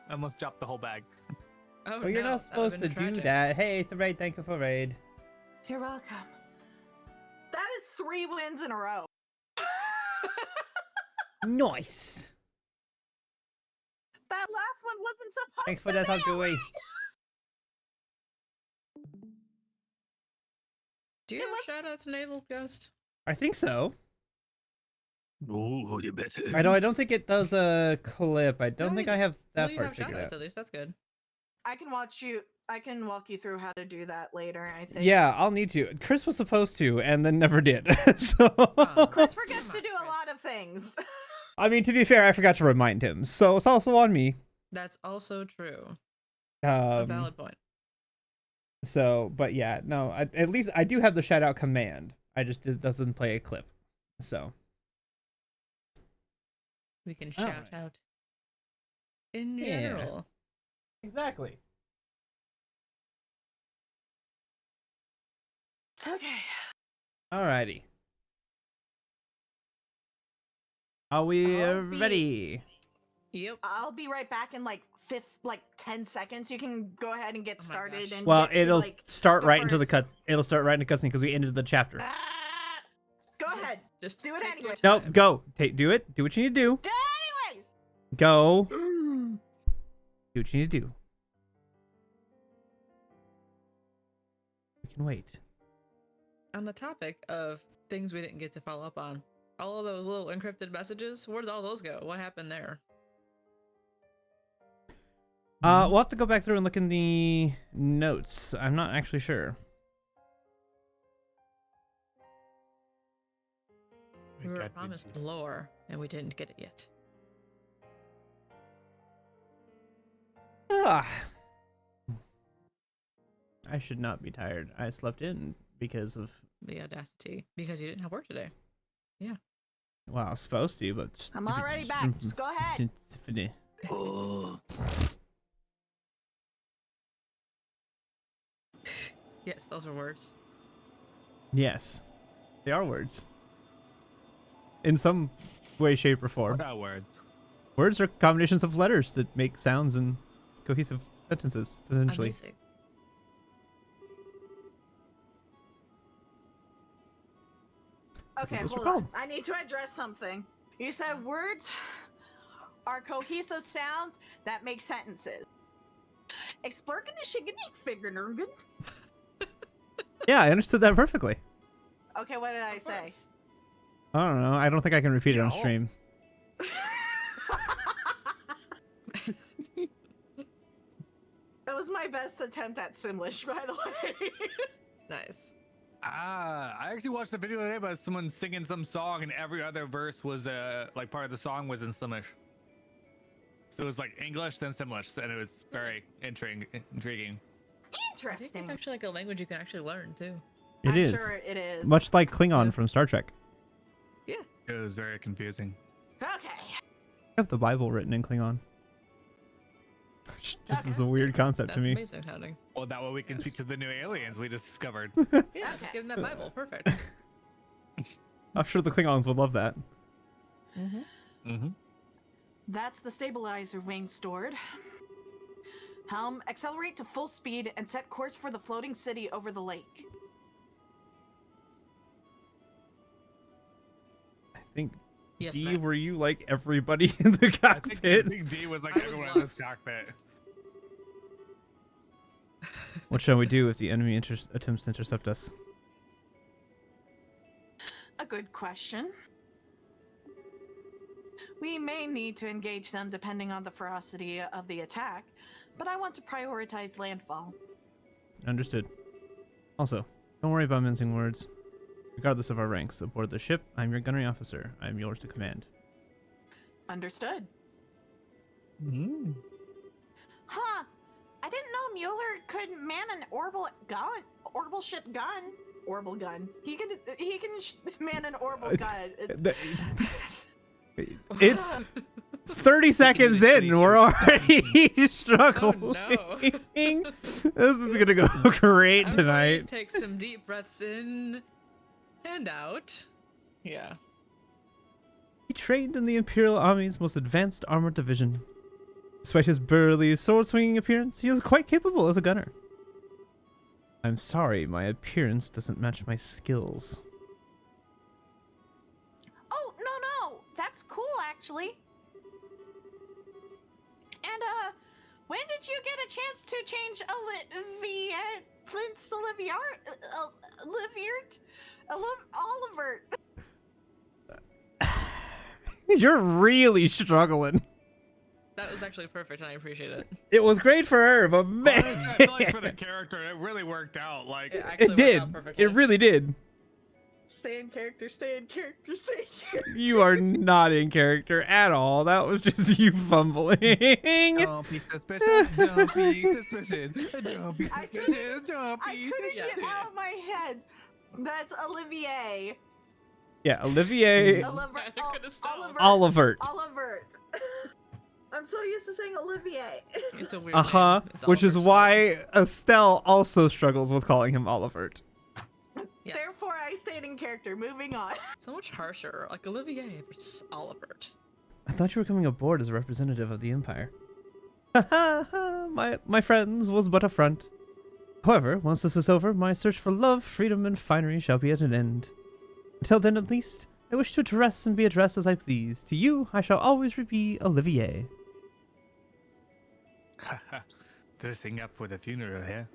I almost dropped the whole bag. Oh, Well, you're no, not supposed to do that. Hey, it's a raid. Thank you for raid. You're welcome. That is 3 wins in a row. Nice. That last one wasn't supposed Thanks for to that, be a Joey. win. Do you have shout outs enabled, Ghost? I think so. Oh, you better. I don't think it does a clip. I don't No, think you I have that Well, you part have shout figured outs out. at least. That's good. I can walk you through how to do that later, I think. Yeah, I'll need to. Chris was supposed to, and then never did. So Chris forgets to do a lot of things. I mean, to be fair, I forgot to remind him, so it's also on me. That's also true. A valid point. So, but yeah, no. At least I do have the shout out command. It doesn't play a clip. So We can shout out in Yeah. general. exactly. Okay. Alrighty. Are we I'll be- ready? Yep. I'll be right back in like 10 seconds. You can go ahead and get Oh my started. gosh. And Well, get to, it'll like, start the right into the first- cuts. It'll start right into cutscene because we ended the chapter. Go ahead. Just Do it take your anyway. No, time. go. Do it. Do what you need to do. Do it anyways. Go. Do what you need to do. We can wait. On the topic of things we didn't get to follow up on, all of those little encrypted messages, where did all those go? What happened there? We'll have to go back through and look in the notes. I'm not actually sure. We were promised lore, and we didn't get it yet. Ah. I should not be tired. I slept in because of, The audacity, because you didn't have work today. well, I was supposed to, but I'm already back. Just go ahead. Oh. Yes, those are words. Yes, they are words. In some way, shape, or form. What word? Words are combinations of letters that make sounds and cohesive sentences, potentially. Amazing. Okay, what those are hold on. called. I need to address something. You said words are cohesive sounds that make sentences. Explorken the shiganik figure. Yeah, I understood that perfectly. Okay, what did I say? I don't know. I don't think I can repeat it on Yo. stream. That was my best attempt at Simlish, by the way. Nice. I actually watched a video today about someone singing some song, and every other verse was like part of the song was in Simlish. So it was like English then Simlish, and it was very intriguing. I think Interesting. it's actually like a language you can actually learn too. It is. I'm sure it is. Much like Klingon Yeah. from Star Trek. Yeah. It was very confusing. Okay. I have the Bible written in Klingon. This is a Okay. weird concept That's to me. amazing sounding. Well, that way we can speak to the new aliens we just discovered. Yeah, Okay. just give them that Bible. Perfect. I'm sure the Klingons would love that. Mm-hmm. That's the stabilizer wing stored. Helm, accelerate to full speed and set course for the floating city over the lake. I think, Yes, D, ma'am. were you like everybody in the I think cockpit? D was like I was everyone in lost. this cockpit. What shall we do if the enemy attempts to intercept us? A good question. We may need to engage them depending on the ferocity of the attack, but I want to prioritize landfall. Understood. Also, don't worry about mincing words. Regardless of our ranks, aboard the ship, I'm your gunnery officer. I'm yours to command. Understood. Mm. Huh. I didn't know Mueller could man an orbital ship gun. Orbital gun. He can man an orbital gun. It's 30 seconds in, and we're already struggling. Oh, no. This is gonna go great Everybody tonight. Take some deep breaths in and out. Yeah. He trained in the Imperial Army's most advanced armored division. Despite his burly, sword-swinging appearance, he is quite capable as a gunner. I'm sorry, my appearance doesn't match my skills. Oh, no. That's cool, actually. And, when did you get a chance to change Prince Oliver? You're really struggling. That was actually perfect, and I appreciate it. It was great for her, but man, Honestly, I feel like for the character, it really worked out. Like, It actually it worked did. out perfectly. It really did. Stay in character, stay in character, stay in character. You are not in character at all. That was just you fumbling. don't be suspicious. Don't be suspicious. Don't be I suspicious. Don't I be couldn't Yeah. get out of my head. That's Olivier. Yeah, Olivier Oliver. I could've stopped. Olivert. Olivert. I'm so used to saying Olivier. It's a weird Uh-huh. name. It's Which is Oliver's why Estelle also struggles with calling him Olivert. fault. Yes. Therefore, I stayed in character. Moving on. So much harsher. Like Olivier versus Olivert. I thought you were coming aboard as a representative of the Empire. my friends was but a front. However, once this is over, my search for love, freedom, and finery shall be at an end. Until then, at least, I wish to dress and be addressed as I please. To you, I shall always be Olivier. Dressing up for the funeral here.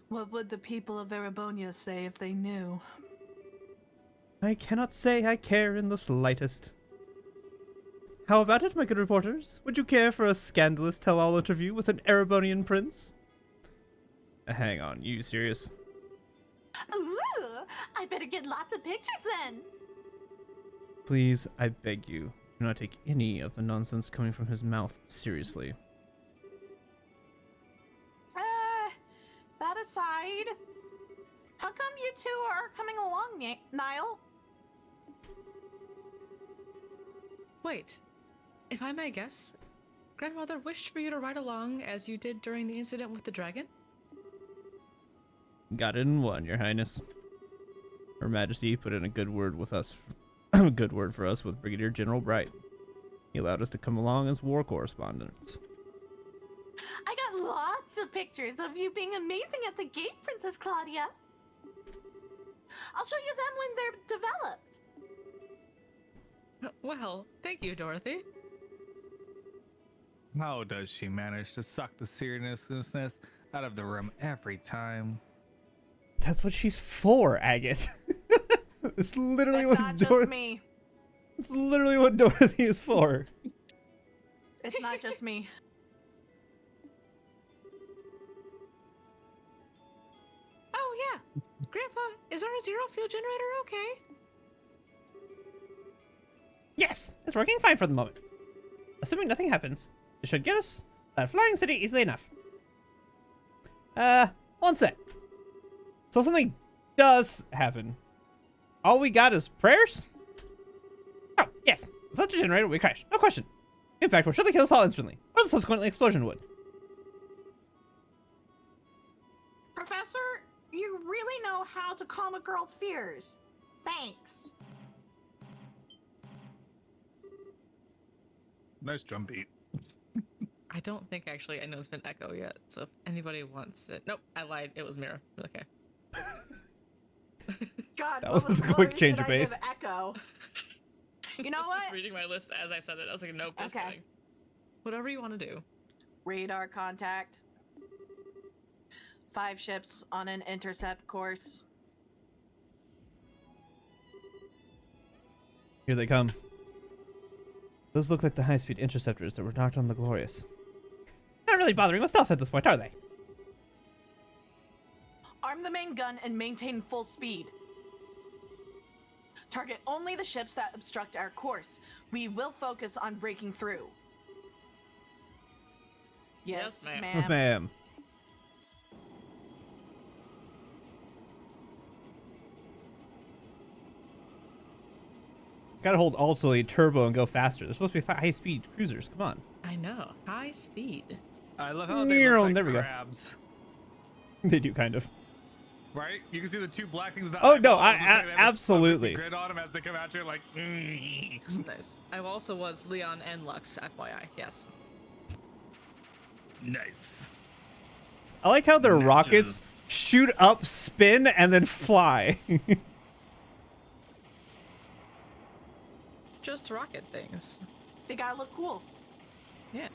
What would the people of Erebonia say if they knew? I cannot say I care in the slightest. How about it, my good reporters? Would you care for a scandalous tell-all interview with an Erebonian prince? Hang on, you serious? Ooh, I better get lots of pictures then. Please, I beg you, do not take any of the nonsense coming from his mouth seriously. That aside, how come you two are coming along, Niall? Wait, if I may guess, Grandmother wished for you to ride along as you did during the incident with the dragon? Got it in one, Your Highness. Her Majesty put in a good word with us, good word for us with Brigadier General Bright. He allowed us to come along as war correspondents. I got lots of pictures of you being amazing at the gate, Princess Claudia. I'll show you them when they're developed. Well, thank you, Dorothy. How does she manage to suck the seriousness out of the room every time? That's what she's for, Agate. It's literally It's what not just Dorothy. me. It's literally what Dorothy is for. It's not just me. Oh, yeah. Grandpa, is our zero fuel generator okay? Yes, it's working fine for the moment. Assuming nothing happens, it should get us that flying city easily enough. One sec. So something does happen. All we got is prayers? Oh, yes. Without the generator, we crash. No question. Impact will surely kill us all instantly, or the subsequently explosion would. Professor, you really know how to calm a girl's fears. Thanks. Nice drum beat. I don't think actually I know it's been Echo yet, so if anybody wants it. Nope, I lied. It was Mira. Okay. God, That what was a quick worse change did of I give pace. Echo? You know I was what? reading my list as I said it. I was like, nope, just Okay. kidding. Whatever you want to do. Radar contact. 5 ships on an intercept course. Here they come. Those look like the high-speed interceptors that were knocked on the Glorious. Not really bothering with stealth at this point, are they? Arm the main gun and maintain full speed. Target only the ships that obstruct our course. We will focus on breaking through. Yes, Yes, ma'am. Yes, ma'am. Gotta hold also a turbo and go faster. They're supposed to be high-speed cruisers. Come on. I know. High speed. I love how they look like There we go. crabs. They do kind of. right? You can see the two black things. Oh, no, eyeballs, looks like they have a absolutely. grid on them as they come at you, like. Nice. I also was Leon and Lux, FYI. Yes. Nice. I like how their Nice. rockets shoot up, spin, and then fly. Just rocket things. They gotta look cool. Yeah.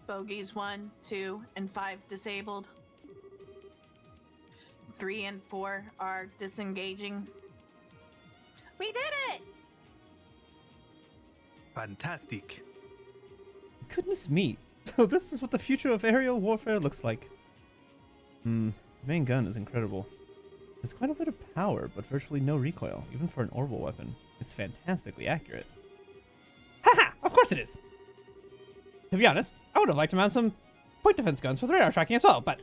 Bogies 1, 2, and 5 disabled. 3 and 4 are disengaging. We did it! Fantastic. Goodness me. So this is what the future of aerial warfare looks like. The main gun is incredible. There's quite a bit of power, but virtually no recoil, even for an orbital weapon. It's fantastically accurate. Haha! Of course it is! To be honest, I would have liked to mount some point defense guns with radar tracking as well, but...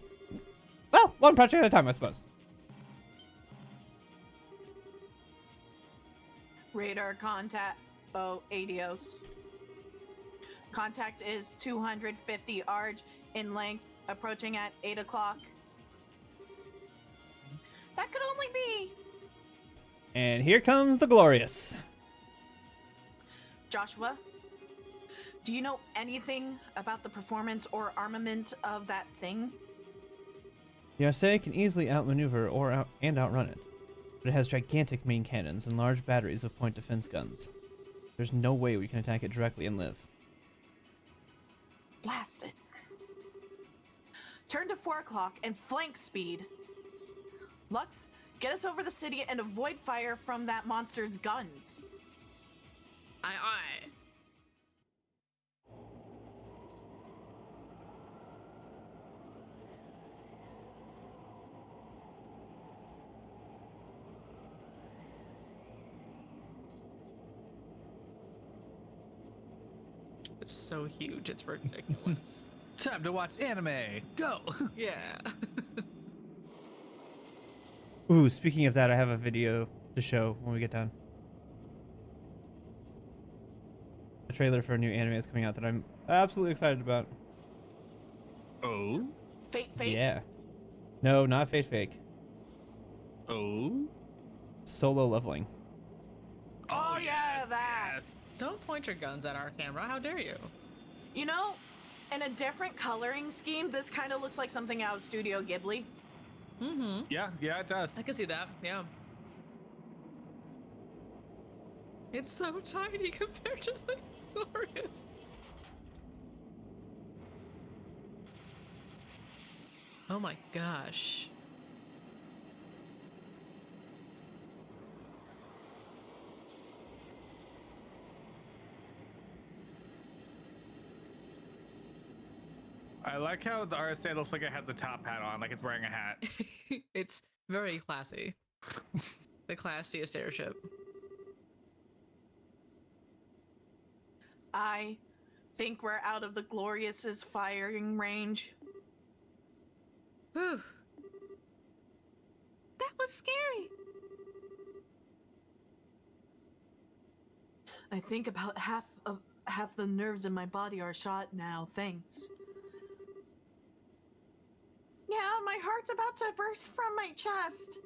Well, one project at a time, I suppose. Radar contact. Oh, adios. Contact is 250 ARG in length, approaching at 8 o'clock. That could only be... And here comes the Glorious. Joshua, do you know anything about the performance or armament of that thing? The Arcea can easily outmaneuver and outrun it, but it has gigantic main cannons and large batteries of point defense guns. There's no way we can attack it directly and live. Blast it. Turn to 4 o'clock and flank speed. Lux, get us over the city and avoid fire from that monster's guns. Aye, aye. It's so huge, it's ridiculous. Time to watch anime. Go. Yeah. Ooh, speaking of that, I have a video to show when we get done. A trailer for a new anime is coming out that I'm absolutely excited about. Oh. Fate. Yeah. No, not Fate Fake. Oh. Solo leveling. Oh, yeah, that. Yes. Don't point your guns at our camera, how dare you? You know, in a different coloring scheme, this kind of looks like something out of Studio Ghibli. Mm-hmm. Yeah, it does. I can see that, yeah. It's so tiny compared to the Glorious. Oh my gosh. I like how the RSA looks like it has the top hat on, like it's wearing a hat. It's very classy. The classiest airship. I think we're out of the Glorious's firing range. Whew. That was scary. I think about half the nerves in my body are shot now, thanks. Yeah, my heart's about to burst from my chest.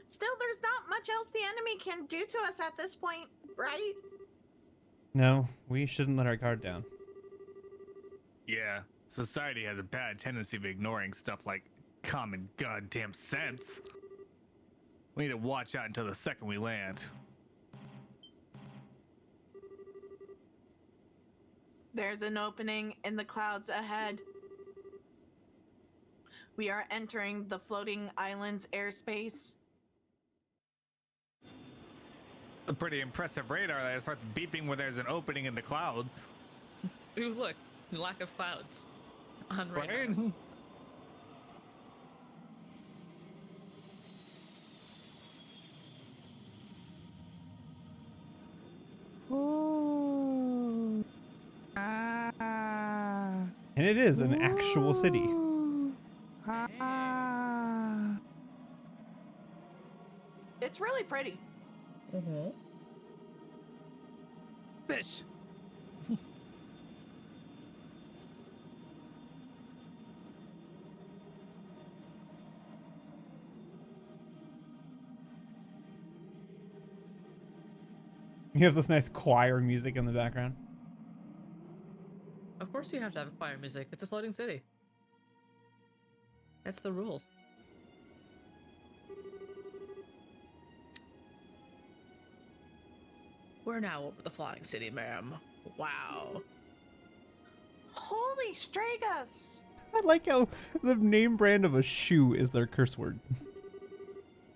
Still, there's not much else the enemy can do to us at this point, right? No, we shouldn't let our guard down. Yeah, society has a bad tendency of ignoring stuff like common goddamn sense. We need to watch out until the second we land. There's an opening in the clouds ahead. We are entering the floating island's airspace. A pretty impressive radar that starts beeping when there's an opening in the clouds. Ooh, look. Lack of clouds. On radar. Right? Ooh. Ah. And it is an actual city. Ah. It's really pretty. Mm-hmm. Fish. You have this nice choir music in the background. Of course you have to have choir music. It's a floating city. That's the rules. We're now over the flying city, ma'am. Wow. Holy Stragus! I like how the name brand of a shoe is their curse word.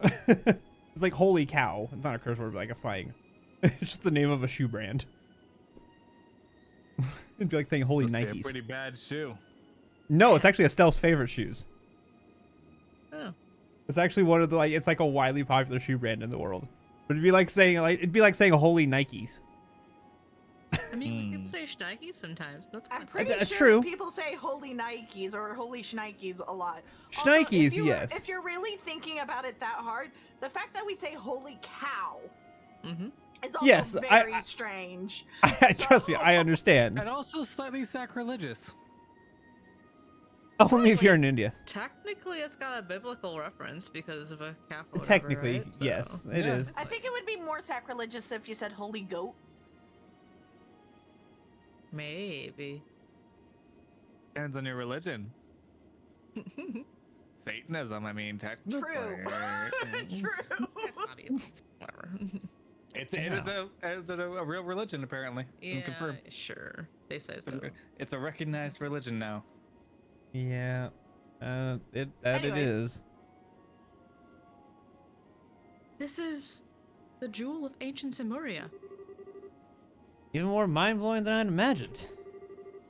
It's like holy cow. It's not a curse word, but like a slang. It's just the name of a shoe brand. It'd be like saying holy Must be a Nikes. pretty bad shoe. No, it's actually Estelle's favorite shoes. Oh. It's actually one of the it's like a widely popular shoe brand in the world. But it'd be like saying holy Nikes. I mean, people say Schnikes sometimes. That's I'm kind of pretty That's sure true. people say holy Nikes or holy Schnikes a lot. Schnikes, if yes. If you're really thinking about it that hard, the fact that we say holy cow is also Yes, very strange. Trust me, I understand. And also slightly sacrilegious. Only if you're in India. Technically, it's got a biblical reference because of a capital. Technically, right? yes, So- it Yeah. is. I think it would be more sacrilegious if you said holy goat. Maybe. Depends on your religion. Satanism, I mean, technically. True. True. It's not even. Whatever. It is a real religion, apparently. Yeah, Confirmed. sure. They say so. It's a recognized religion now. Yeah. It Anyways. is. This is the jewel of ancient Simuria. Even more mind-blowing than I'd imagined.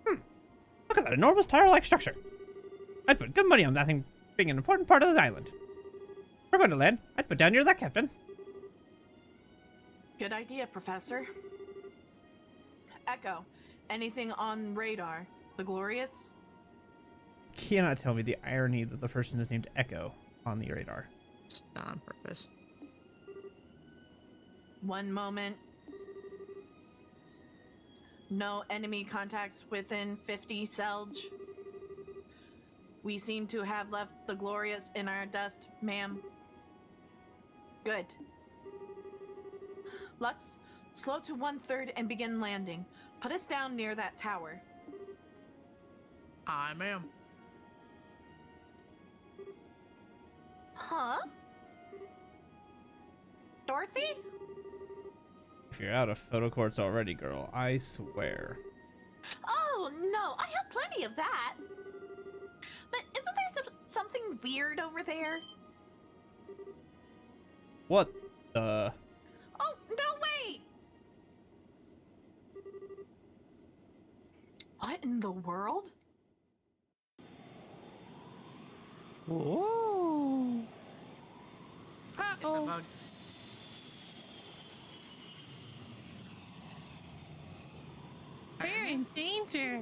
Look at that enormous tower-like structure. I'd put good money on that thing being an important part of the island. If we're going to land, I'd put down near that captain. Good idea, Professor. Echo, anything on radar? The Glorious? Cannot tell me the irony that the person is named Echo on the radar. It's not on purpose. One moment. No enemy contacts within 50 Selge. We seem to have left the Glorious in our dust, ma'am. Good. Lux, slow to 1/3 and begin landing. Put us down near that tower. I am. Huh? Dorothy? If you're out of photo courts already, girl, I swear. Oh, no, I have plenty of that. But isn't there something weird over there? What the? Oh, no, wait! What in the world? Whoa. It's a bug. We're in danger.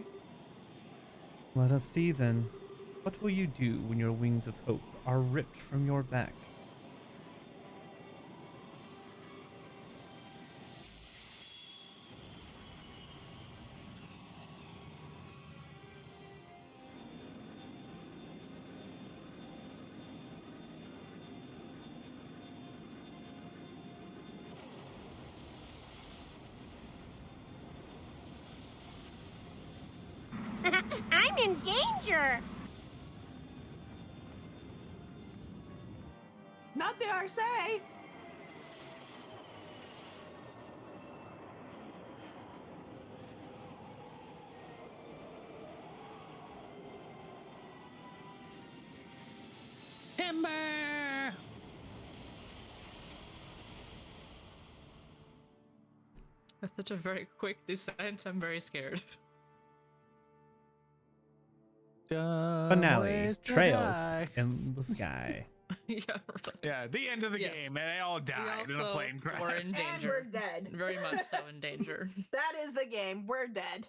Let us see then. What will you do when your wings of hope are ripped from your back? I'm in danger! Not the Arce! Timber. That's such a very quick descent. I'm very scared. Finale. Trails in the sky. Yeah, right. Yeah, the end of the Yes. game, and they all died in a also plane crash. were in And danger. we're dead. Very much so in danger. That is the game. We're dead.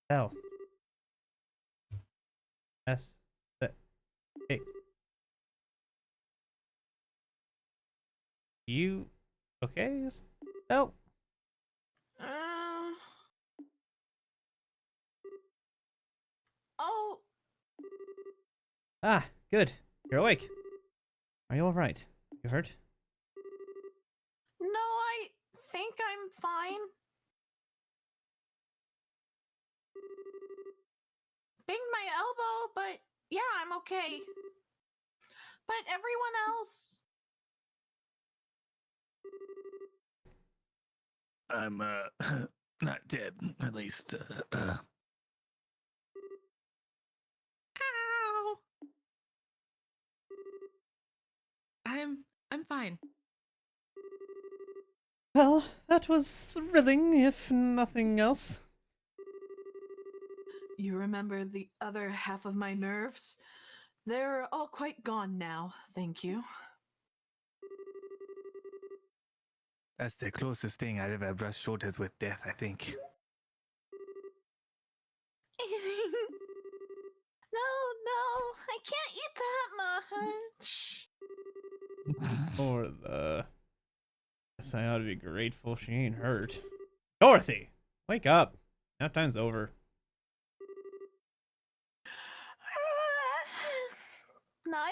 L. S. A. You okay? L. Oh, Ah, good. You're awake. Are you all right? You hurt? no, I think but yeah, I'm okay. But everyone else. I'm not dead, at least. Ow! I'm fine. Well, that was thrilling, if nothing else. You remember the other half of my nerves? They're all quite gone now, thank you. That's the closest thing I've ever brushed shoulders with death, I think. No, I can't eat that much. Or the... Guess I ought to be grateful she ain't hurt. Dorothy! Wake up! Nap time's over. Niall?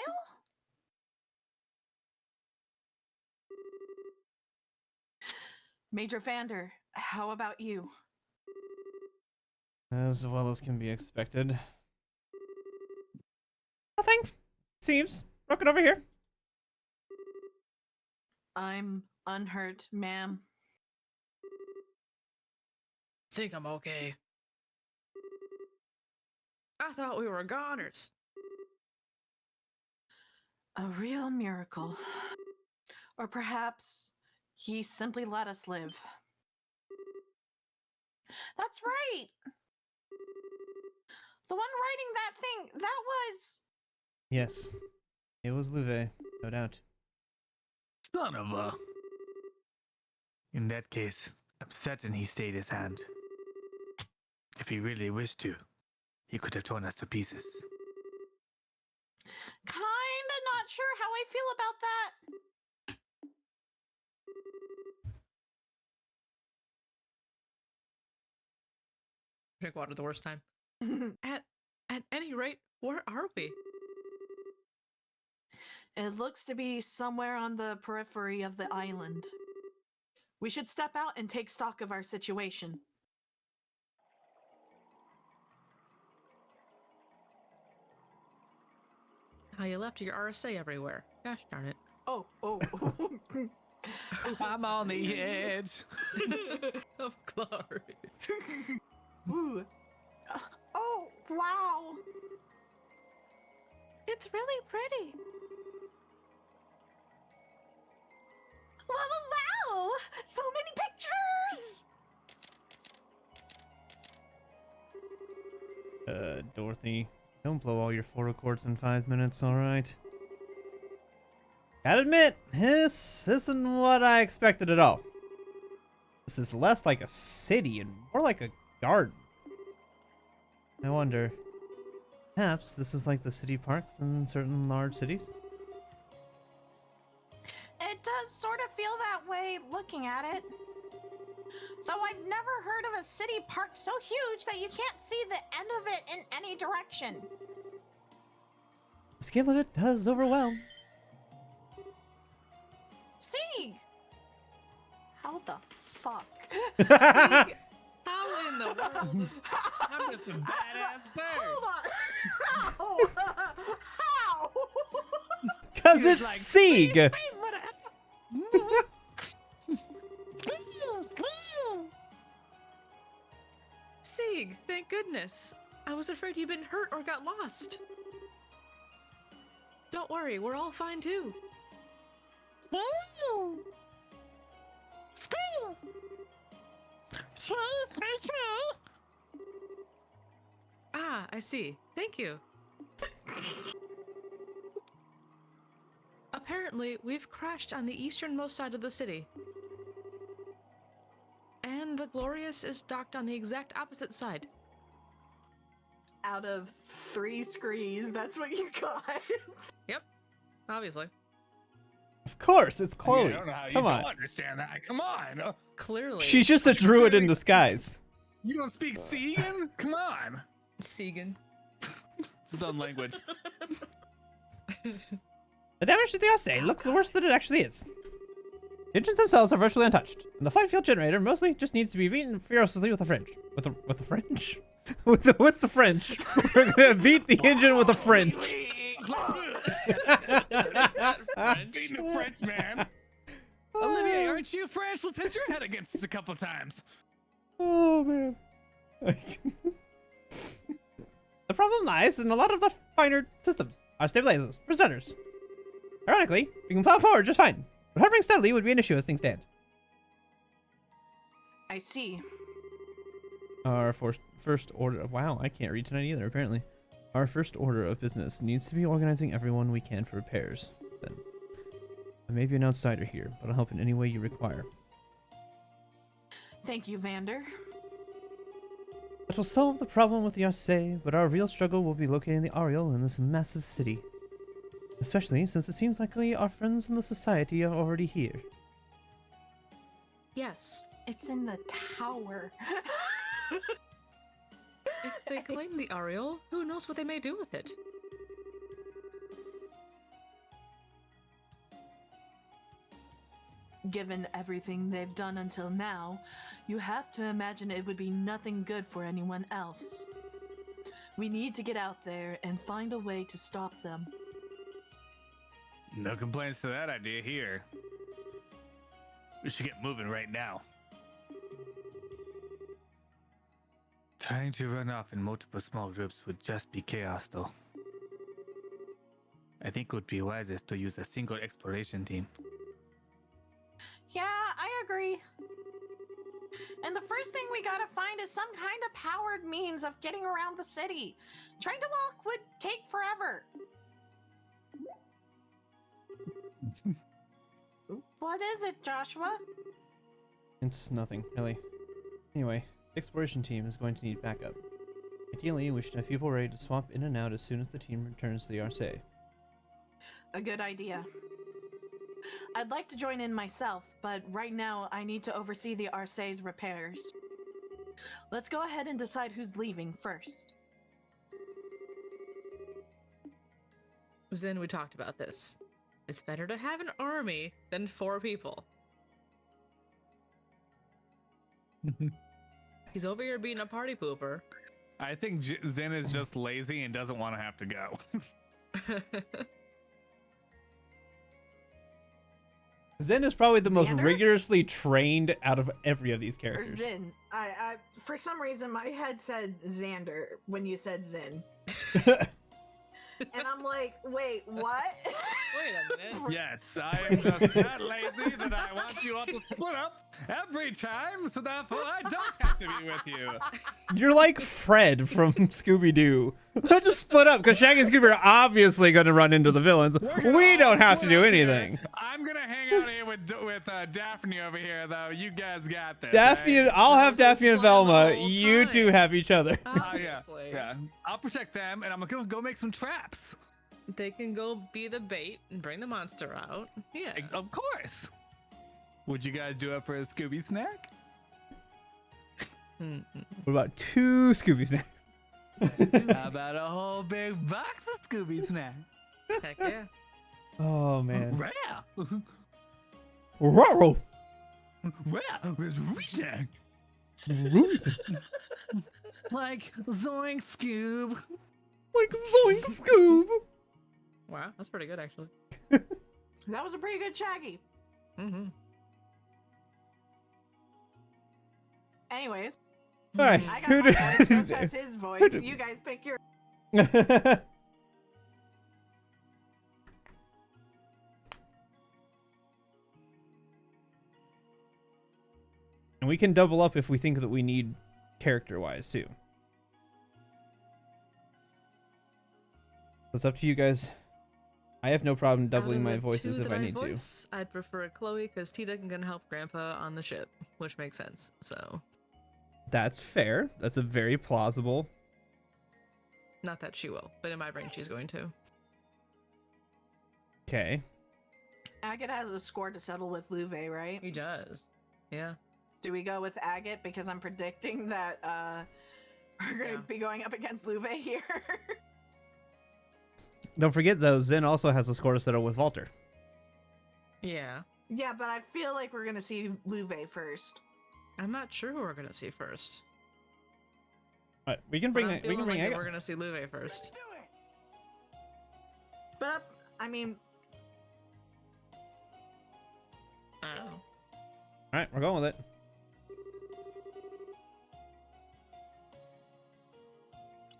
Major Vander, how about you? As well as can be expected. Nothing. Seems. Broken over here. I'm unhurt, ma'am. Think I'm okay. I thought we were goners. A real miracle. Or perhaps he simply let us live. That's right! The one writing that thing, that was... Yes. It was Louvet, no doubt. Son of a... In that case, I'm certain he stayed his hand. If he really wished to, he could have torn us to pieces. Kinda not sure how I feel about that. Drink water the worst time. At any rate, where are we? It looks to be somewhere on the periphery of the island. We should step out and take stock of our situation. How you left your RSA everywhere. Gosh darn it. Oh. I'm on the edge. Of glory. Ooh. Oh, wow. It's really pretty. Wow. So many pictures. Dorothy, don't blow all your 4 accords in 5 minutes, alright? Gotta admit, this isn't what I expected at all. This is less like a city and more like a garden. I wonder, perhaps this is like the city parks in certain large cities? It does sort of feel that way looking at it. Though I've never heard of a city park so huge that you can't see the end of it in any direction. The scale of it does overwhelm. Sieg! How the fuck? See, how in the world? I'm just a badass bird. Hold on! How? Cause He was it's like, Sieg! Sieg, thank goodness. I was afraid you'd been hurt or got lost. Don't worry, we're all fine too. Ah, I see. Thank you. Apparently, we've crashed on the easternmost side of the city. And the Glorious is docked on the exact opposite side. Out of 3 screes, that's what you got. Yep, obviously. Of course, it's Chloe. I don't know how Come you on. don't understand that. Come on. Clearly. She's just a druid in disguise. You don't speak Segan? Come on. Segan. It's his own language. The damage to the assay looks worse than it actually is. The engines themselves are virtually untouched, and the flight fuel generator mostly just needs to be beaten ferociously with a fringe. With a fringe? with the French. We're gonna beat the engine with a French. Beating a French man. Olivier, aren't you French? Let's hit your head against us a couple times. Oh man. The problem lies in a lot of the finer systems. Our stabilizers, for starters. Ironically, we can plow forward just fine, but hovering steadily would be an issue as things stand. I see. Our first order of wow, I can't read tonight either. Apparently, our first order of business needs to be organizing everyone we can for repairs. Then, I may be an outsider here, but I'll help in any way you require. Thank you, Vander. That will solve the problem with the Arce, but our real struggle will be locating the Ariel in this massive city. Especially since it seems likely our friends in the society are already here. Yes. It's in the tower. If they claim the Ariel, who knows what they may do with it? Given everything they've done until now, you have to imagine it would be nothing good for anyone else. We need to get out there and find a way to stop them. No complaints to that idea here. We should get moving right now. Trying to run off in multiple small groups would just be chaos, though. I think it would be wisest to use a single exploration team. Yeah, I agree. And the first thing we gotta find is some kind of powered means of getting around the city. Trying to walk would take forever. What is it, Joshua? It's nothing, really. Anyway, the exploration team is going to need backup. Ideally, we should have people ready to swap in and out as soon as the team returns to the Arce. A good idea. I'd like to join in myself, but right now I need to oversee the Arce's repairs. Let's go ahead and decide who's leaving first. Zin, we talked about this. It's better to have an army than 4 people. He's over here being a party pooper. I think Zen is just lazy and doesn't want to have to go. Zen is probably the most Xander? rigorously trained out of every of these Or characters. Zin. I for some reason my head said Xander when you said Zin. And I'm like, wait, what? Wait a minute. Yes, I am just that lazy that I want you all to split up every time, so therefore I don't have to be with you. You're like Fred from Scooby-Doo. Let's just split up, because Shaggy and Scooby are obviously going to run into the villains. We don't have to do anything. I'm gonna hang out here with Daphne over here, though. You guys got this. Daphne, right? I'll have This is Daphne and fun the Velma. whole You time. two have each other. Yeah, Obviously. yeah. I'll protect them, and I'm gonna go make some traps. They can go be the bait and bring the monster out. Yeah. Of course. Would you guys do it for a Scooby snack? Mm-mm. What about 2 Scooby snacks? How about a whole big box of Scooby snacks? Heck yeah. Oh, man. Rare. Raro. Rare is snack. Like Zoink Scoob. Like Zoink Scoob. Wow, that's pretty good actually. That was a pretty good Shaggy. Mm-hmm. Anyways, All right. I got my voice, Josh has his voice. You guys pick your... And we can double up if we think that we need character-wise, too. So it's up to you guys. I have no problem doubling my voices if I need to. I'd prefer Chloe because Tita can help Grandpa on the ship, which makes sense. So, That's fair. That's a very plausible. not that she will, but in my brain she's going to. Okay. Agate has a score to settle with Luve, right? He does. Yeah. Do we go with Agate because I'm predicting that we're going to Yeah. be going up against Luve here? Don't forget, though, Zen also has a score to settle with Walter. Yeah. Yeah, but I feel like we're going to see Luve first. I'm not sure who we're gonna see first. Alright, we can But bring I'm we can feeling bring like Ego. we're gonna see Luve first. But I mean, Oh. Alright, we're going with it.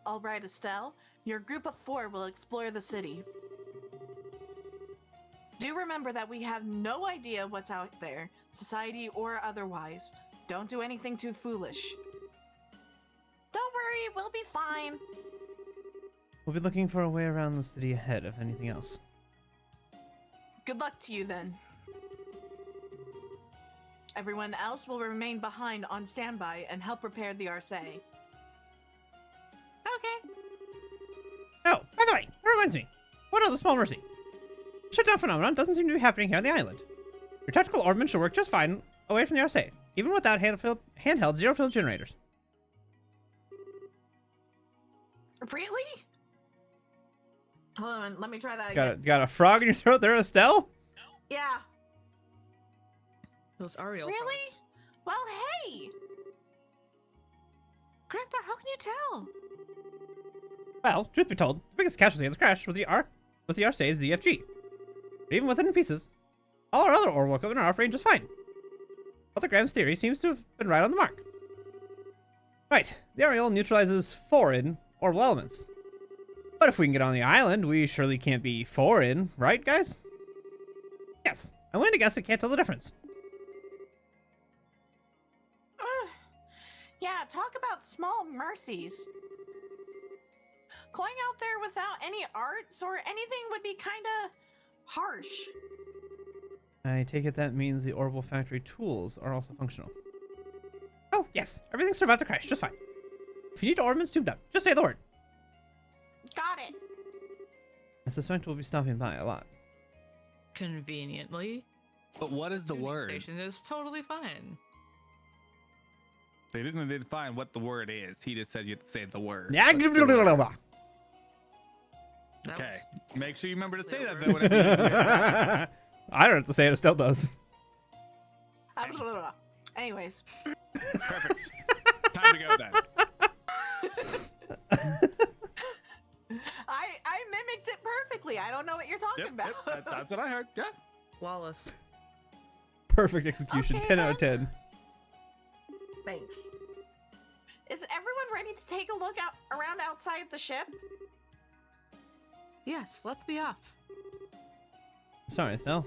all right, Estelle. Your group of 4 will explore the city. Do remember that we have no idea what's out there, society or otherwise. Don't do anything too foolish. Don't worry, we'll be fine. We'll be looking for a way around the city ahead, if anything else. Good luck to you then. Everyone else will remain behind on standby and help repair the Arcee. Okay. Oh, by the way, that reminds me. What else a small mercy? Shutdown phenomenon doesn't seem to be happening here on the island. Your tactical orbment should work just fine away from the Arcee, even without handheld zero-field generators. Really? Hold on, let me try that again. Got a frog in your throat there, Estelle? Yeah. Those Ariel Really? frogs. Well, hey! Grandpa, how can you tell? Well, truth be told, the biggest casualty of the crash was the Arcee's ZFG. But even with it in pieces, all our other orbital equipment are operating just fine. Graham's theory seems to have been right on the mark. Right, the Ariel neutralizes foreign orbital elements. But if we can get on the island, we surely can't be foreign, right, guys? Yes, I'm willing to guess it can't tell the difference. Yeah, talk about small mercies. Going out there without any arts or anything would be kinda harsh. I take it that means the orbital factory tools are also functional. Oh, yes, everything survived the crash just fine. If you need orbits tuned up, just say the word. Got it. I suspect we'll be stopping by a lot. Conveniently. But what is the Tuning word? station is totally fine. They didn't define what the word is. He just said you had to say the word. Yeah, What's the word? That Okay. was- Make sure you remember to say Clear that word. though. Whenever you I don't have to say it, Estelle does. Anyways. Perfect. Time to go then. I mimicked it perfectly. I don't know what you're talking about. That's what I heard. Yeah. Flawless. Perfect execution, Okay, 10 out of 10. Thanks. Is everyone ready to take a look around outside the ship? Yes, let's be off. Sorry, Estelle.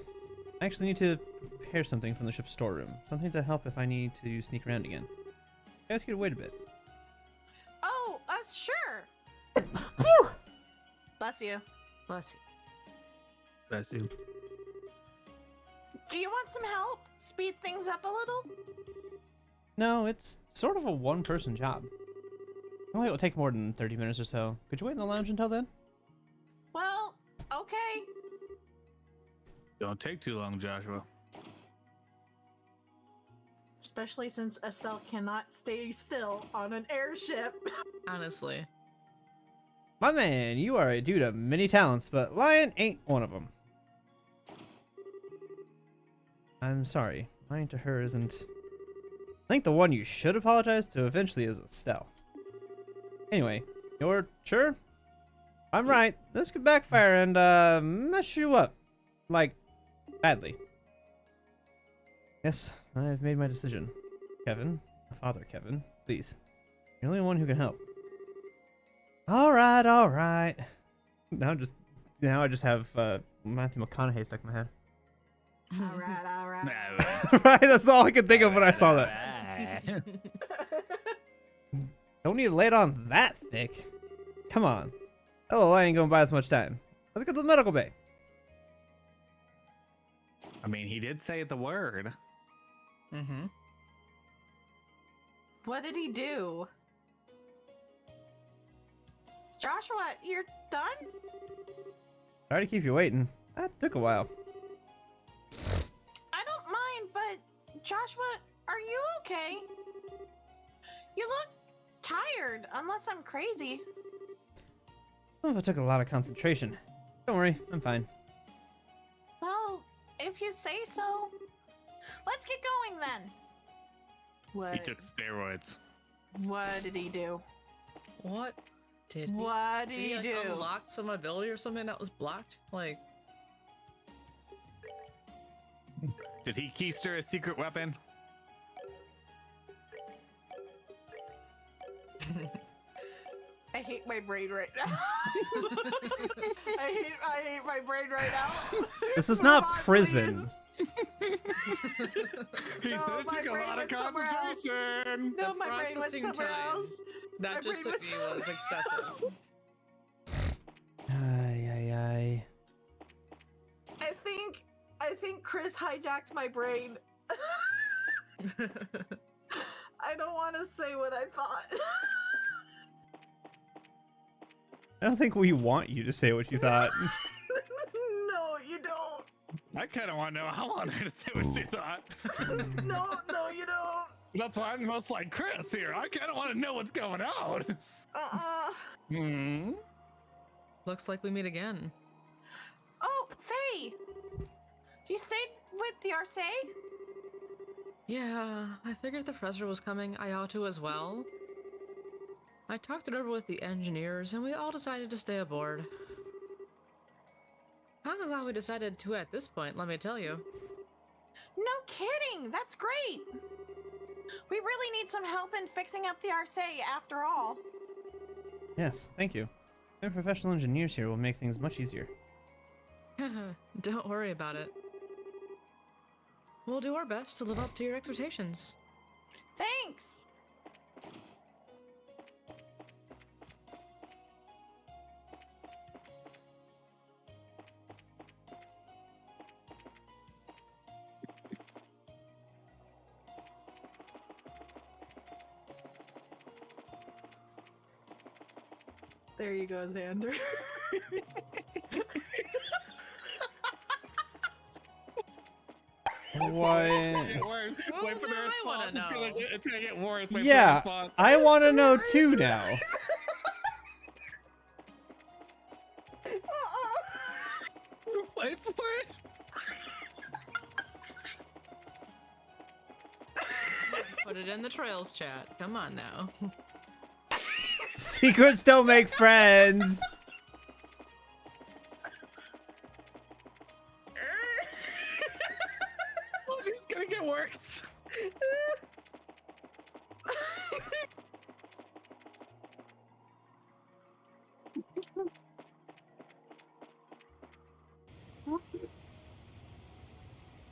I actually need to prepare something from the ship's storeroom. Something to help if I need to sneak around again. I ask you to wait a bit. Oh, sure. Bless you. Bless you. Bless you. Do you want some help? Speed things up a little? No, it's sort of a one-person job. I don't think it will take more than 30 minutes or so. Could you wait in the lounge until then? Well, okay. Don't take too long, Joshua. Especially since Estelle cannot stay still on an airship. Honestly. My man, you are a dude of many talents, but Lion ain't one of them. I'm sorry. Lying to her isn't... I think the one you should apologize to eventually is Estelle. Anyway, you're sure? I'm right. This could backfire and, mess you up. Like, badly. Yes, I've made my decision. Kevin, Father Kevin, please. You're the only one who can help. Alright, alright. Now I just have, Matthew McConaughey stuck in my head. All right. Right, that's all I could think of when I saw that. Don't need to lay it on that thick. Come on. Oh, I ain't gonna buy as much time. Let's get to the medical bay. I mean, he did say the word. Mm-hmm. What did he do? Joshua, you're done? Sorry to keep you waiting. That took a while. I don't mind, but Joshua, are you okay? You look tired, unless I'm crazy. Some of it took a lot of concentration. Don't worry, I'm fine. Well, if you say so. Let's get going then. He took steroids. What did he do? What did What did he he like, do? unlock some ability or something that was blocked? Like, Did he keister a secret weapon? I hate my brain right now. I hate my brain right now. This is Move not on, prison. He No, said it my took a brain lot of went somewhere else. concentration. No, The my brain went processing somewhere time. else. that My just brain took was- me was excessive. Ay, ay, ay. I think Chris hijacked my brain. I don't want to say what I thought. I don't think we want you to say what you thought. No, you don't. I kind of want to know. I want her to say what she thought. No, you don't. That's why I'm most like Chris here. I kind of want to know what's going on. Hmm. Looks like we meet again. Oh, Faye. You stayed with the Arce? Yeah, I figured the professor was coming. I ought to as well. I talked it over with the engineers, and we all decided to stay aboard. I'm glad we decided to at this point, let me tell you. No kidding. That's great. We really need some help in fixing up the Arce after all. Yes, thank you. Having professional engineers here will make things much easier. Don't worry about it. We'll do our best to live up to your expectations. Thanks. There you go, Xander. What? Get worse. Well, Wait for the now I response. wanna know. It's gonna get worse. Wait for the Yeah, response. I want to know too now. Wait for it. Put it in the Trails chat. Come on now. Secrets don't make friends. Oh, it's gonna get worse.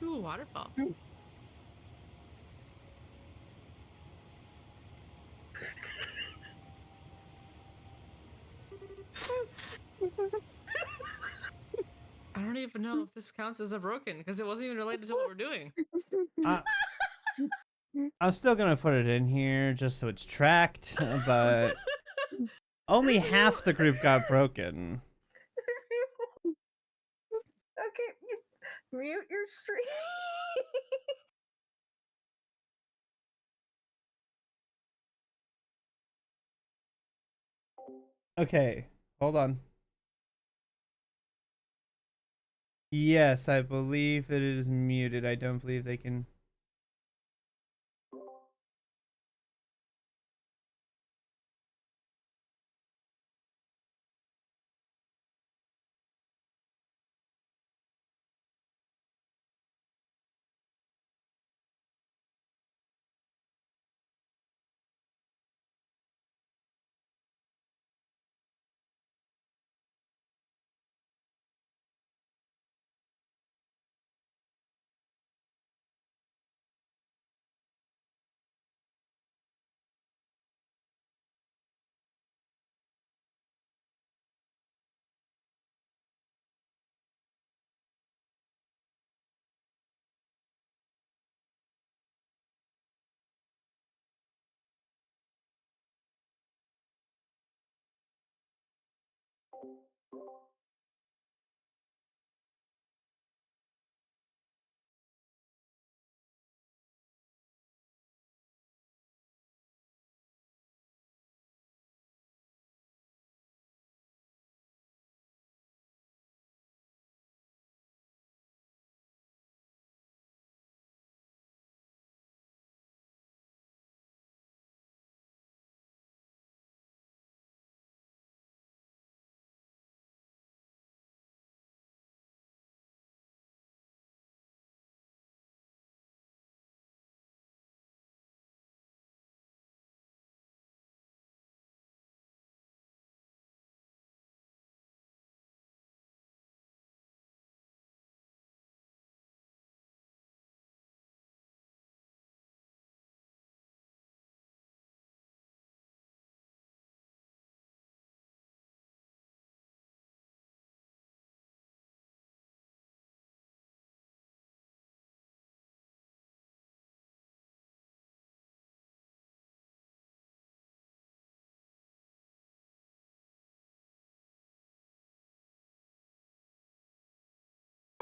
Ooh, waterfall. I don't even know if this counts as a broken because it wasn't even related to what we're doing. I'm still gonna put it in here just so it's tracked, but only half the group got broken. Okay, mute your stream. Okay, hold on. Yes, I believe it is muted. I don't believe they can.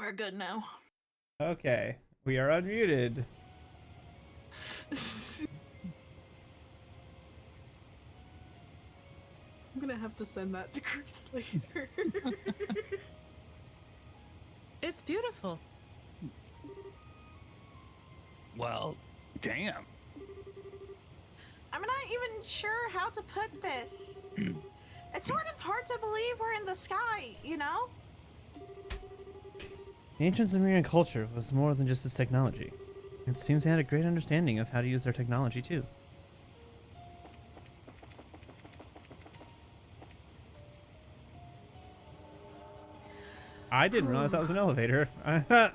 We're good now. Okay, we are unmuted. I'm gonna have to send that to Chris later. It's beautiful. Well, damn. I'm not even sure how to put this. It's sort of hard to believe we're in the sky, you know? The ancient Sumerian culture was more than just its technology. It seems they had a great understanding of how to use their technology too. I didn't realize that was an elevator. Oh,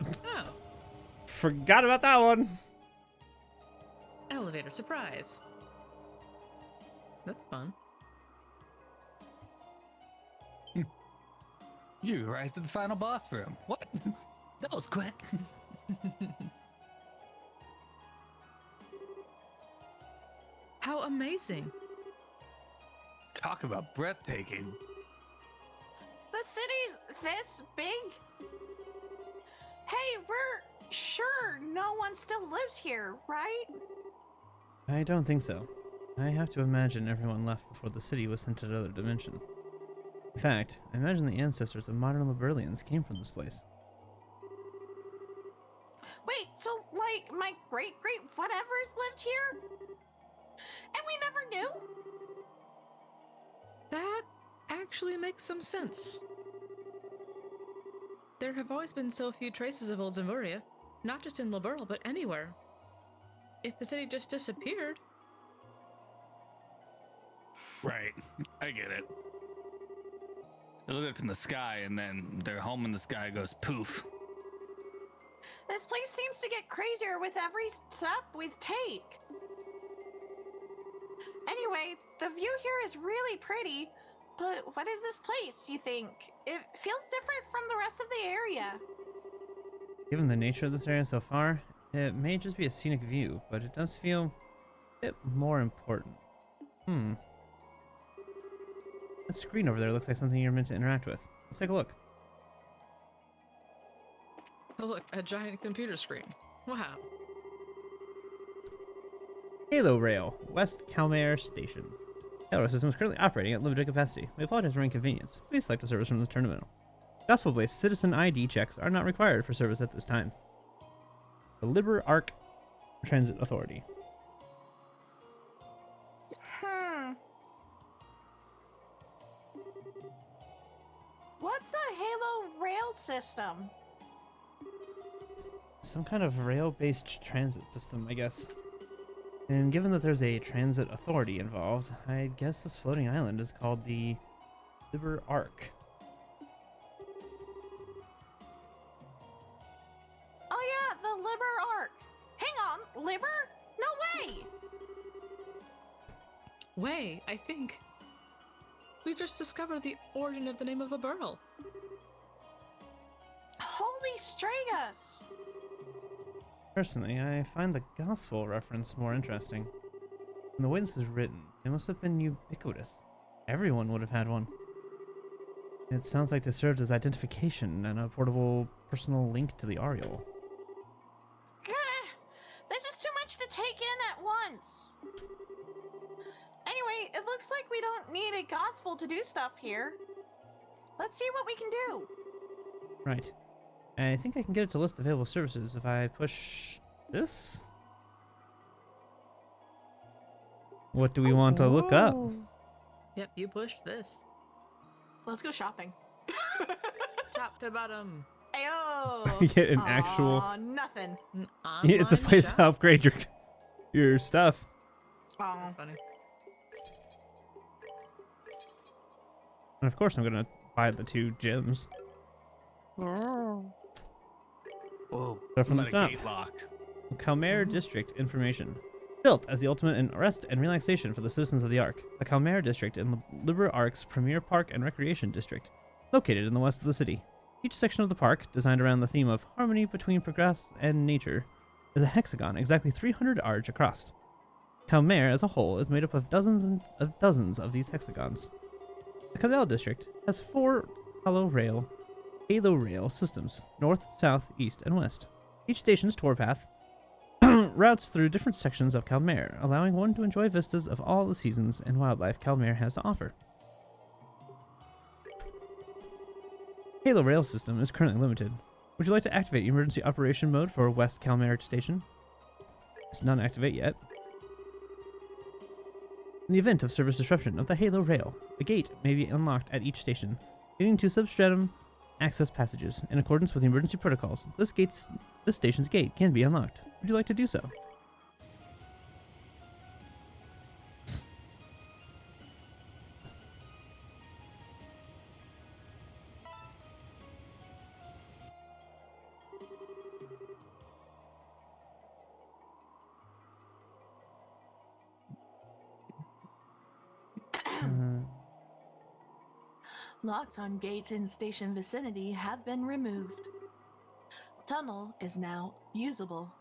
Forgot about that one. elevator surprise. That's fun. You arrived at the final boss room. What? That was quick. How amazing. Talk about breathtaking. The city's this big? Hey, we're sure no one still lives here, right? I don't think so. I have to imagine everyone left before the city was sent to another dimension. In fact, I imagine the ancestors of modern Liberlians came from this place. Wait, so like my great whatevers lived here? And we never knew? That actually makes some sense. There have always been so few traces of old Zemuria, not just in Liberl, but anywhere. If the city just disappeared... Right. I get it. They look up in the sky and then their home in the sky goes poof. This place seems to get crazier with every step we take. Anyway, the view here is really pretty, but what is this place, you think? It feels different from the rest of the area. Given the nature of this area so far, it may just be a scenic view, but it does feel a bit more important. That screen over there looks like something you're meant to interact with. Let's take a look. Oh look, a giant computer screen. Wow. Halo Rail, West Calmare Station. Halo system is currently operating at limited capacity. We apologize for inconvenience. Please select a service from the terminal. Gospel-based citizen ID checks are not required for service at this time. The Liber Arc Transit Authority. What's a Halo rail system? Some kind of rail-based transit system, I guess. And given that there's a transit authority involved, I guess this floating island is called the Liber Arc. Oh yeah, the Liber Arc. Hang on, Liber? No way! Way, I think. We've just discovered the origin of the name of Liberl. Holy Stragus! Personally, I find the gospel reference more interesting. From the way this is written, it must have been ubiquitous. Everyone would have had one. It sounds like they served as identification and a portable personal link to the Ariel. Gah, this is too much to take in at once. Anyway, it looks like we don't need a gospel to do stuff here. Let's see what we can do. Right. I think I can get it to list available services if I push this. What do we want to look up? Yep, you pushed this. Let's go shopping. Top to bottom. Ayo! Get an actual. Aw, nothing. An Yeah, it's a online place shop? to upgrade your stuff. Oh. That's funny. And of course, I'm gonna buy the 2 gems. Whoa. So from I'm the at a top. gate locked. Calmare District information. Built as the ultimate in rest and relaxation for the citizens of the Ark, the Calmare District is Liber Ark's premier park and recreation district, located in the west of the city. Each section of the park, designed around the theme of harmony between progress and nature, is a hexagon exactly 300 arch across. Calmare as a whole is made up of dozens of these hexagons. The Cabell District has 4 hollow rail Halo Rail systems, north, south, east, and west. Each station's tour path routes through different sections of Calmare, allowing one to enjoy vistas of all the seasons and wildlife Calmare has to offer. Halo Rail system is currently limited. Would you like to activate emergency operation mode for West Calmare Station? It's not activate yet. In the event of service disruption of the Halo Rail, the gate may be unlocked at each station, leading to substratum access passages. In accordance with emergency protocols, this station's gate can be unlocked. Would you like to do so? Locks on gates in station vicinity have been removed. Tunnel is now usable.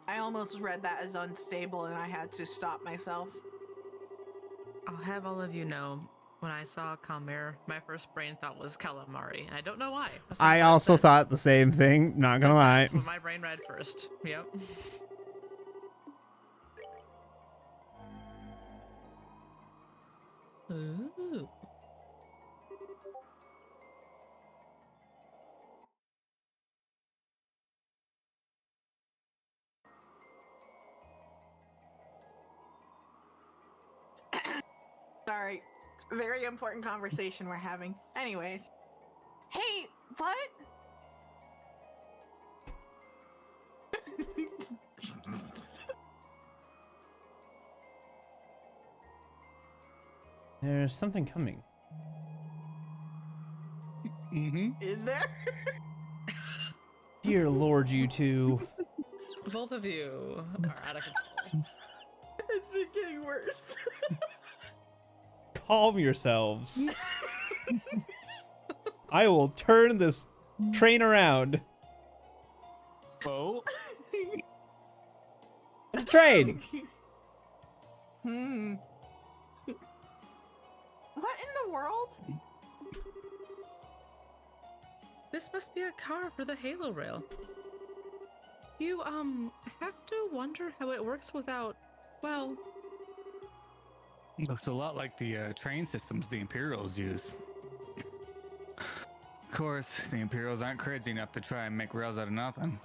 I almost read that as unstable and I had to stop myself. I'll have all of you know, when I saw Calmare, my first brain thought was calamari, and I don't know why. That's not I what it also said, thought the same thing, not gonna but lie. That's what my brain read first. Yep. Ooh. Sorry, it's a very important conversation we're having. Anyways. Hey, what? There's something coming. Is there? Dear Lord, you two. Both of you are out of control. It's been getting worse. Calm yourselves. I will turn this train around. Oh. The train! What in the world? This must be a car for the Halo Rail. You, have to wonder how it works without, well... Looks a lot like the train systems the Imperials use. Of course, the Imperials aren't crazy enough to try and make rails out of nothing.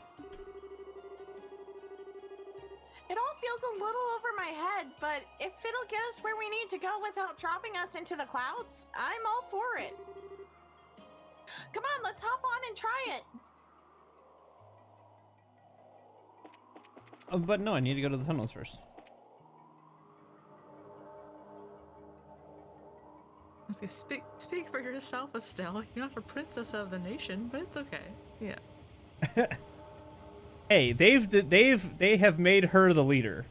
It all feels a little over my head, but if it'll get us where we need to go without dropping us into the clouds, I'm all for it. Come on, let's hop on and try it. But no, I need to go to the tunnels first. I was gonna speak for yourself, Estelle. You're not a princess of the nation, but it's okay. Yeah. Hey, they have made her the leader.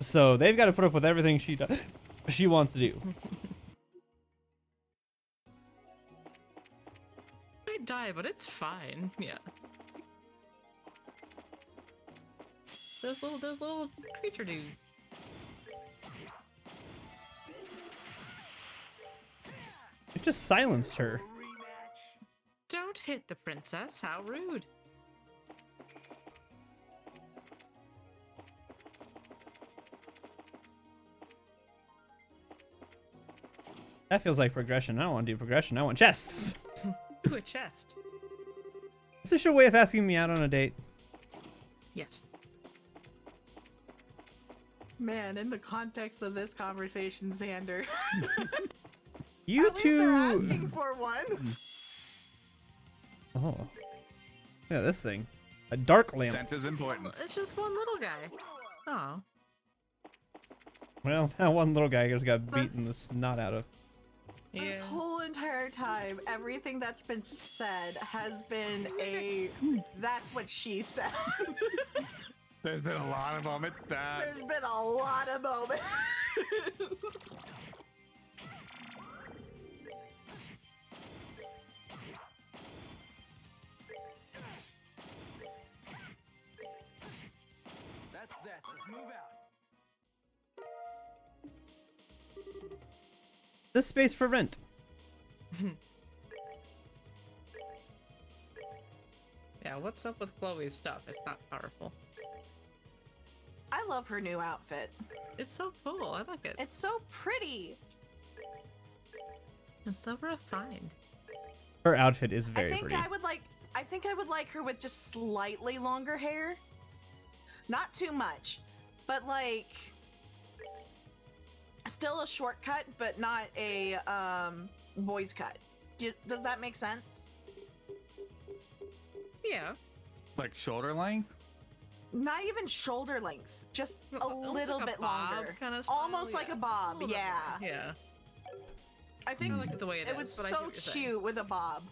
So they've got to put up with everything she wants to do. Might die, but it's fine. Yeah. There's little creature dude. It just silenced her. Don't hit the princess. How rude. That feels like progression. I don't want to do progression. I want chests. Ooh, a chest. Is this your way of asking me out on a date? Yes. Man, in the context of this conversation, Xander, You at least they're two. asking for one. Oh. Yeah, this thing. A dark lamp. Scent is important. It's just one little guy. Oh. Well, that one little guy just got beaten That's- the snot out of. This Yeah. whole entire time, everything that's been said has been a that's what she said. There's been a lot of moments that. There's been a lot of moments. That's that. Let's move out. this space for rent. Yeah, what's up with Chloe's stuff? It's not powerful. I love her new outfit. It's so cool. I like it. It's so pretty. It's so refined. Her outfit is very I think pretty. I think I would like her with just slightly longer hair. Not too much, but like still a shortcut, but not a boys cut. Does that make sense? Yeah. Like shoulder length? Not even shoulder length, just a Almost little like a bit bob longer. kinda style, Almost like yeah. a bob, little bit yeah. more, Yeah. I think I like it the way it it is, was but I see so what you're saying. cute with a bob.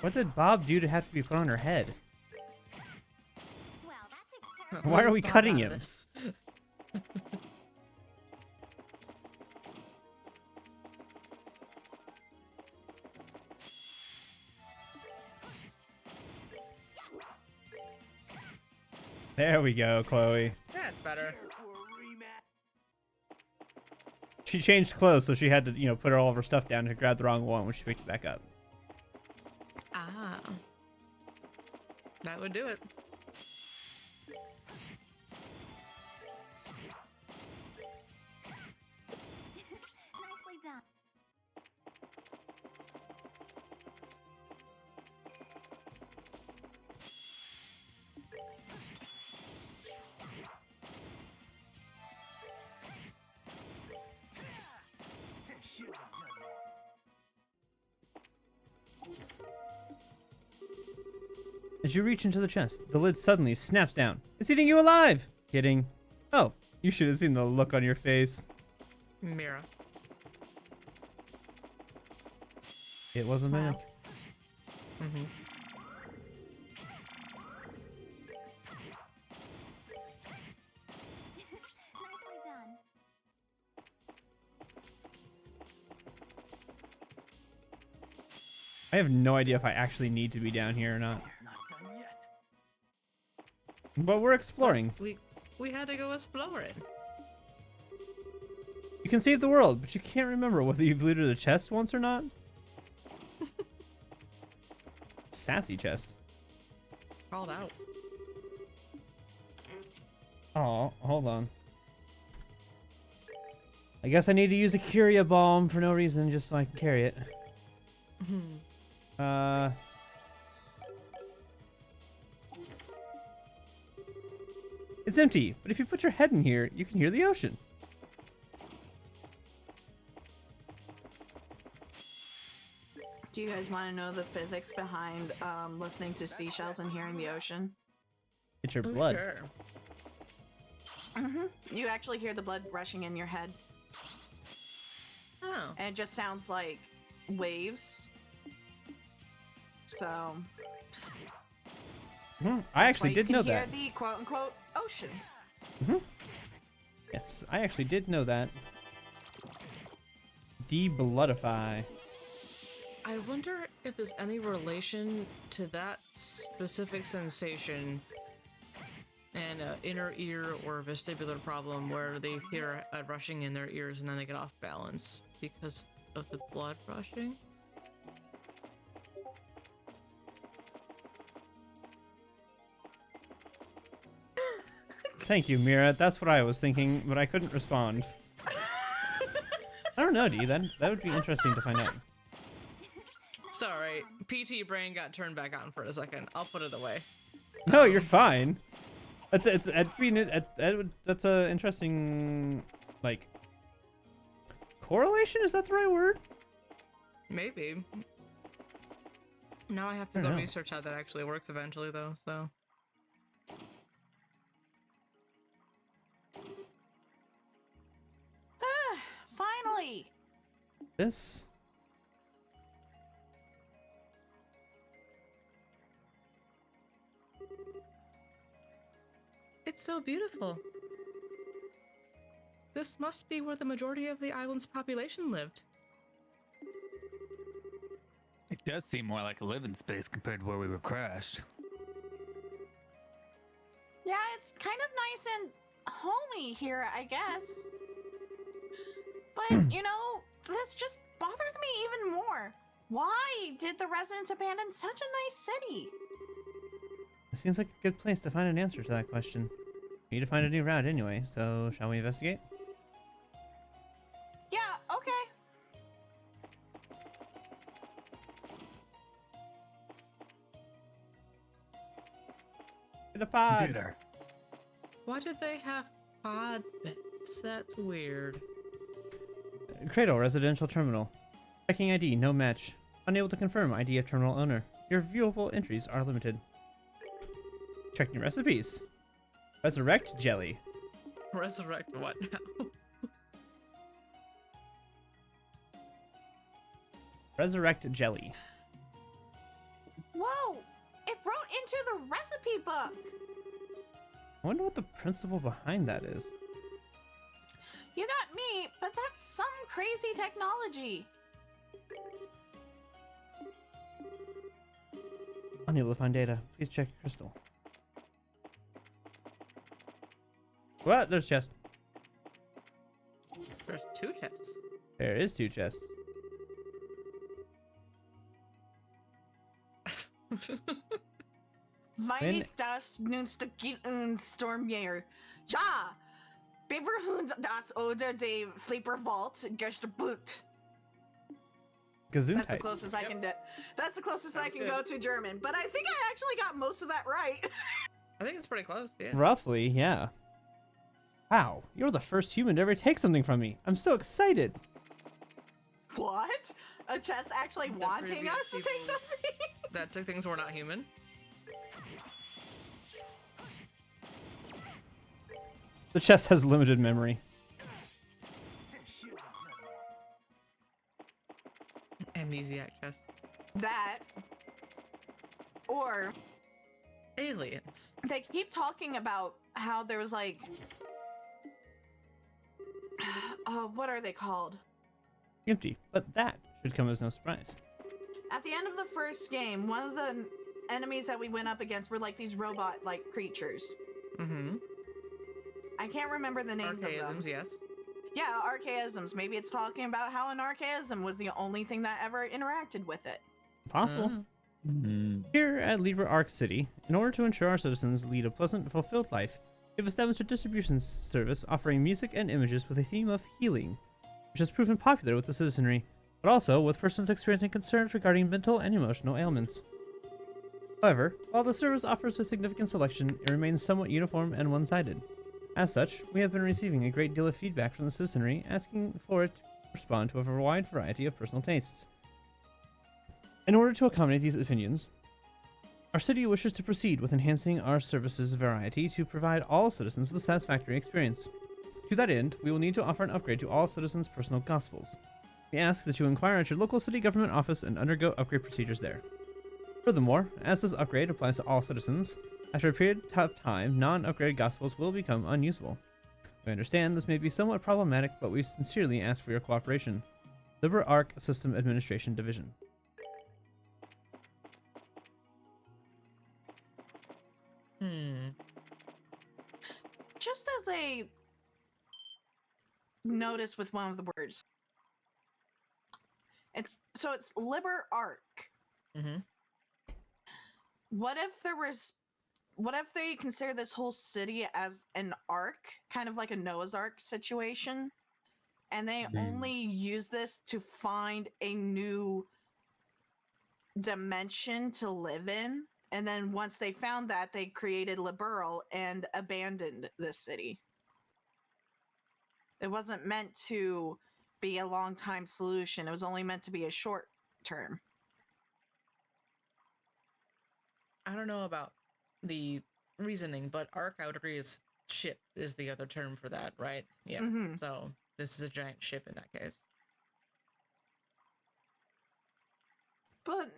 What did Bob do to have to be put on her head? Well, that takes care of Why are we Bob cutting out him? of this. There we go, Chloe. That's better. She changed clothes, so she had to, put all of her stuff down and grab the wrong one when she picked it back up. Ah. That would do it. nicely done. As you reach into the chest, the lid suddenly snaps down. It's eating you alive! Kidding. Oh, you should have seen the look on your face. Mira. It wasn't Wow. Mac. Mm-hmm. nicely done. I have no idea if I actually need to be down here or not. But we're exploring. We had to go exploring. You can save the world, but you can't remember whether you've looted a chest once or not. Sassy chest. Called out. Oh, hold on. I guess I need to use a Curia bomb for no reason, just so I can carry it. It's empty, but if you put your head in here, you can hear the ocean. Do you guys want to know the physics behind listening to seashells and hearing the ocean? It's your Oh, blood. sure. You actually hear the blood rushing in your head, Oh. and it just sounds like waves. So I actually you did can know hear that. the quote-unquote ocean. Yes, I actually did know that. De-bloodify. I wonder if there's any relation to that specific sensation and inner ear or vestibular problem where they hear a rushing in their ears and then they get off balance because of the blood rushing. Thank you, Mira. That's what I was thinking, but I couldn't respond. I don't know, Dee. That would be interesting to find out. Sorry, PT brain got turned back on for a second. I'll put it away. No, you're fine. That's a interesting, like, correlation. Is that the right word? Maybe. Now I have to I go don't know. research how that actually works eventually, though, so. Finally! This. It's so beautiful. This must be where the majority of the island's population lived. It does seem more like a living space compared to where we were crashed. Yeah, it's kind of nice and homey here, I guess. But, this just bothers me even more. Why did the residents abandon such a nice city? It seems like a good place to find an answer to that question. We need to find a new route anyway, so shall we investigate? Yeah, okay. Get a pod! Computer. Why did they have pod beds? That's weird. Cradle Residential Terminal. Checking ID, no match. Unable to confirm ID of terminal owner. Your viewable entries are limited. Checking recipes. Resurrect jelly. Resurrect what now? Resurrect jelly. Whoa! It wrote into the recipe book! I wonder what the principle behind that is. You got me, but that's some crazy technology. Unable to find data. Please check your crystal. What? There's chest. There's 2 chests. There is 2 chests. Weine das Nunstagin Stormjahr. Ja! Biberhund das Oder de Flieper Vault Gestboot. That's the Gesundheit. closest I can do. That's the closest I Sounds can good. go to German, but I think I actually got most of that right. I think it's pretty close, yeah. Roughly, yeah. Wow, you're the first human to ever take something from me. I'm so excited. What? A chest actually The wanting previous us to take people- something? That took things were not human. The chest has limited memory. Amnesiac chest. That. Or Aliens. they keep talking about how there was like. What are they called? Empty, but that should come as no surprise. At the end of the first game, one of the enemies that we went up against were like these robot-like creatures. Mm-hmm. I can't remember the names of them. Archaisms, yes. Yeah, archaisms. Maybe it's talking about how an archaism was the only thing that ever interacted with it. Possible. Mm. Here at Libra Arc City, in order to ensure our citizens lead a pleasant, fulfilled life, we've established a distribution service offering music and images with a theme of healing, which has proven popular with the citizenry, but also with persons experiencing concerns regarding mental and emotional ailments. However, while the service offers a significant selection, it remains somewhat uniform and one-sided. As such, we have been receiving a great deal of feedback from the citizenry asking for it to respond to a wide variety of personal tastes. In order to accommodate these opinions, our city wishes to proceed with enhancing our services variety to provide all citizens with a satisfactory experience. To that end, we will need to offer an upgrade to all citizens' personal gospels. We ask that you inquire at your local city government office and undergo upgrade procedures there. Furthermore, as this upgrade applies to all citizens, after a period of time, non-upgraded gospels will become unusable. We understand this may be somewhat problematic, but we sincerely ask for your cooperation. Libra Arc System Administration Division. Just as a notice with one of the words. It's Liber Arc. Mm-hmm. What if they consider this whole city as an ark, kind of like a Noah's Ark situation, and they only use this to find a new dimension to live in, and then once they found that, they created Liberal and abandoned this city. It wasn't meant to be a long-time solution. It was only meant to be a short term. I don't know about the reasoning, but arc, I would agree, is ship is the other term for that, right? Yeah. Mhm. So this is a giant ship in that case. But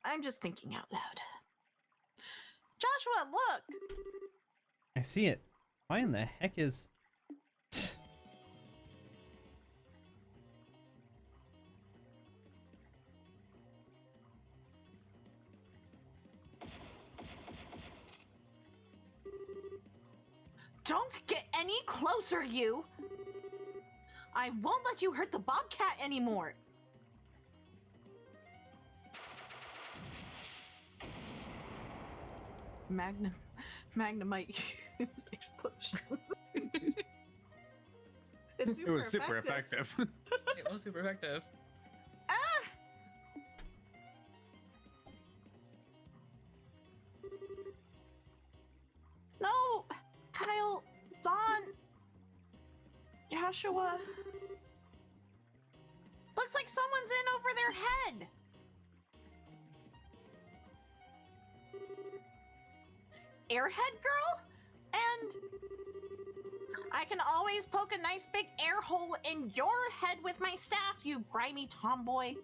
I'm just thinking out loud. Joshua, look! I see it. Why in the heck is... Don't get any closer, you! I won't let you hurt the bobcat anymore! Magnemite used explosion. It's It was super effective. It was super effective. Ah! No! Kyle, Dawn, Joshua. Looks like someone's in over their head. Airhead girl? And I can always poke a nice big air hole in your head with my staff, you grimy tomboy.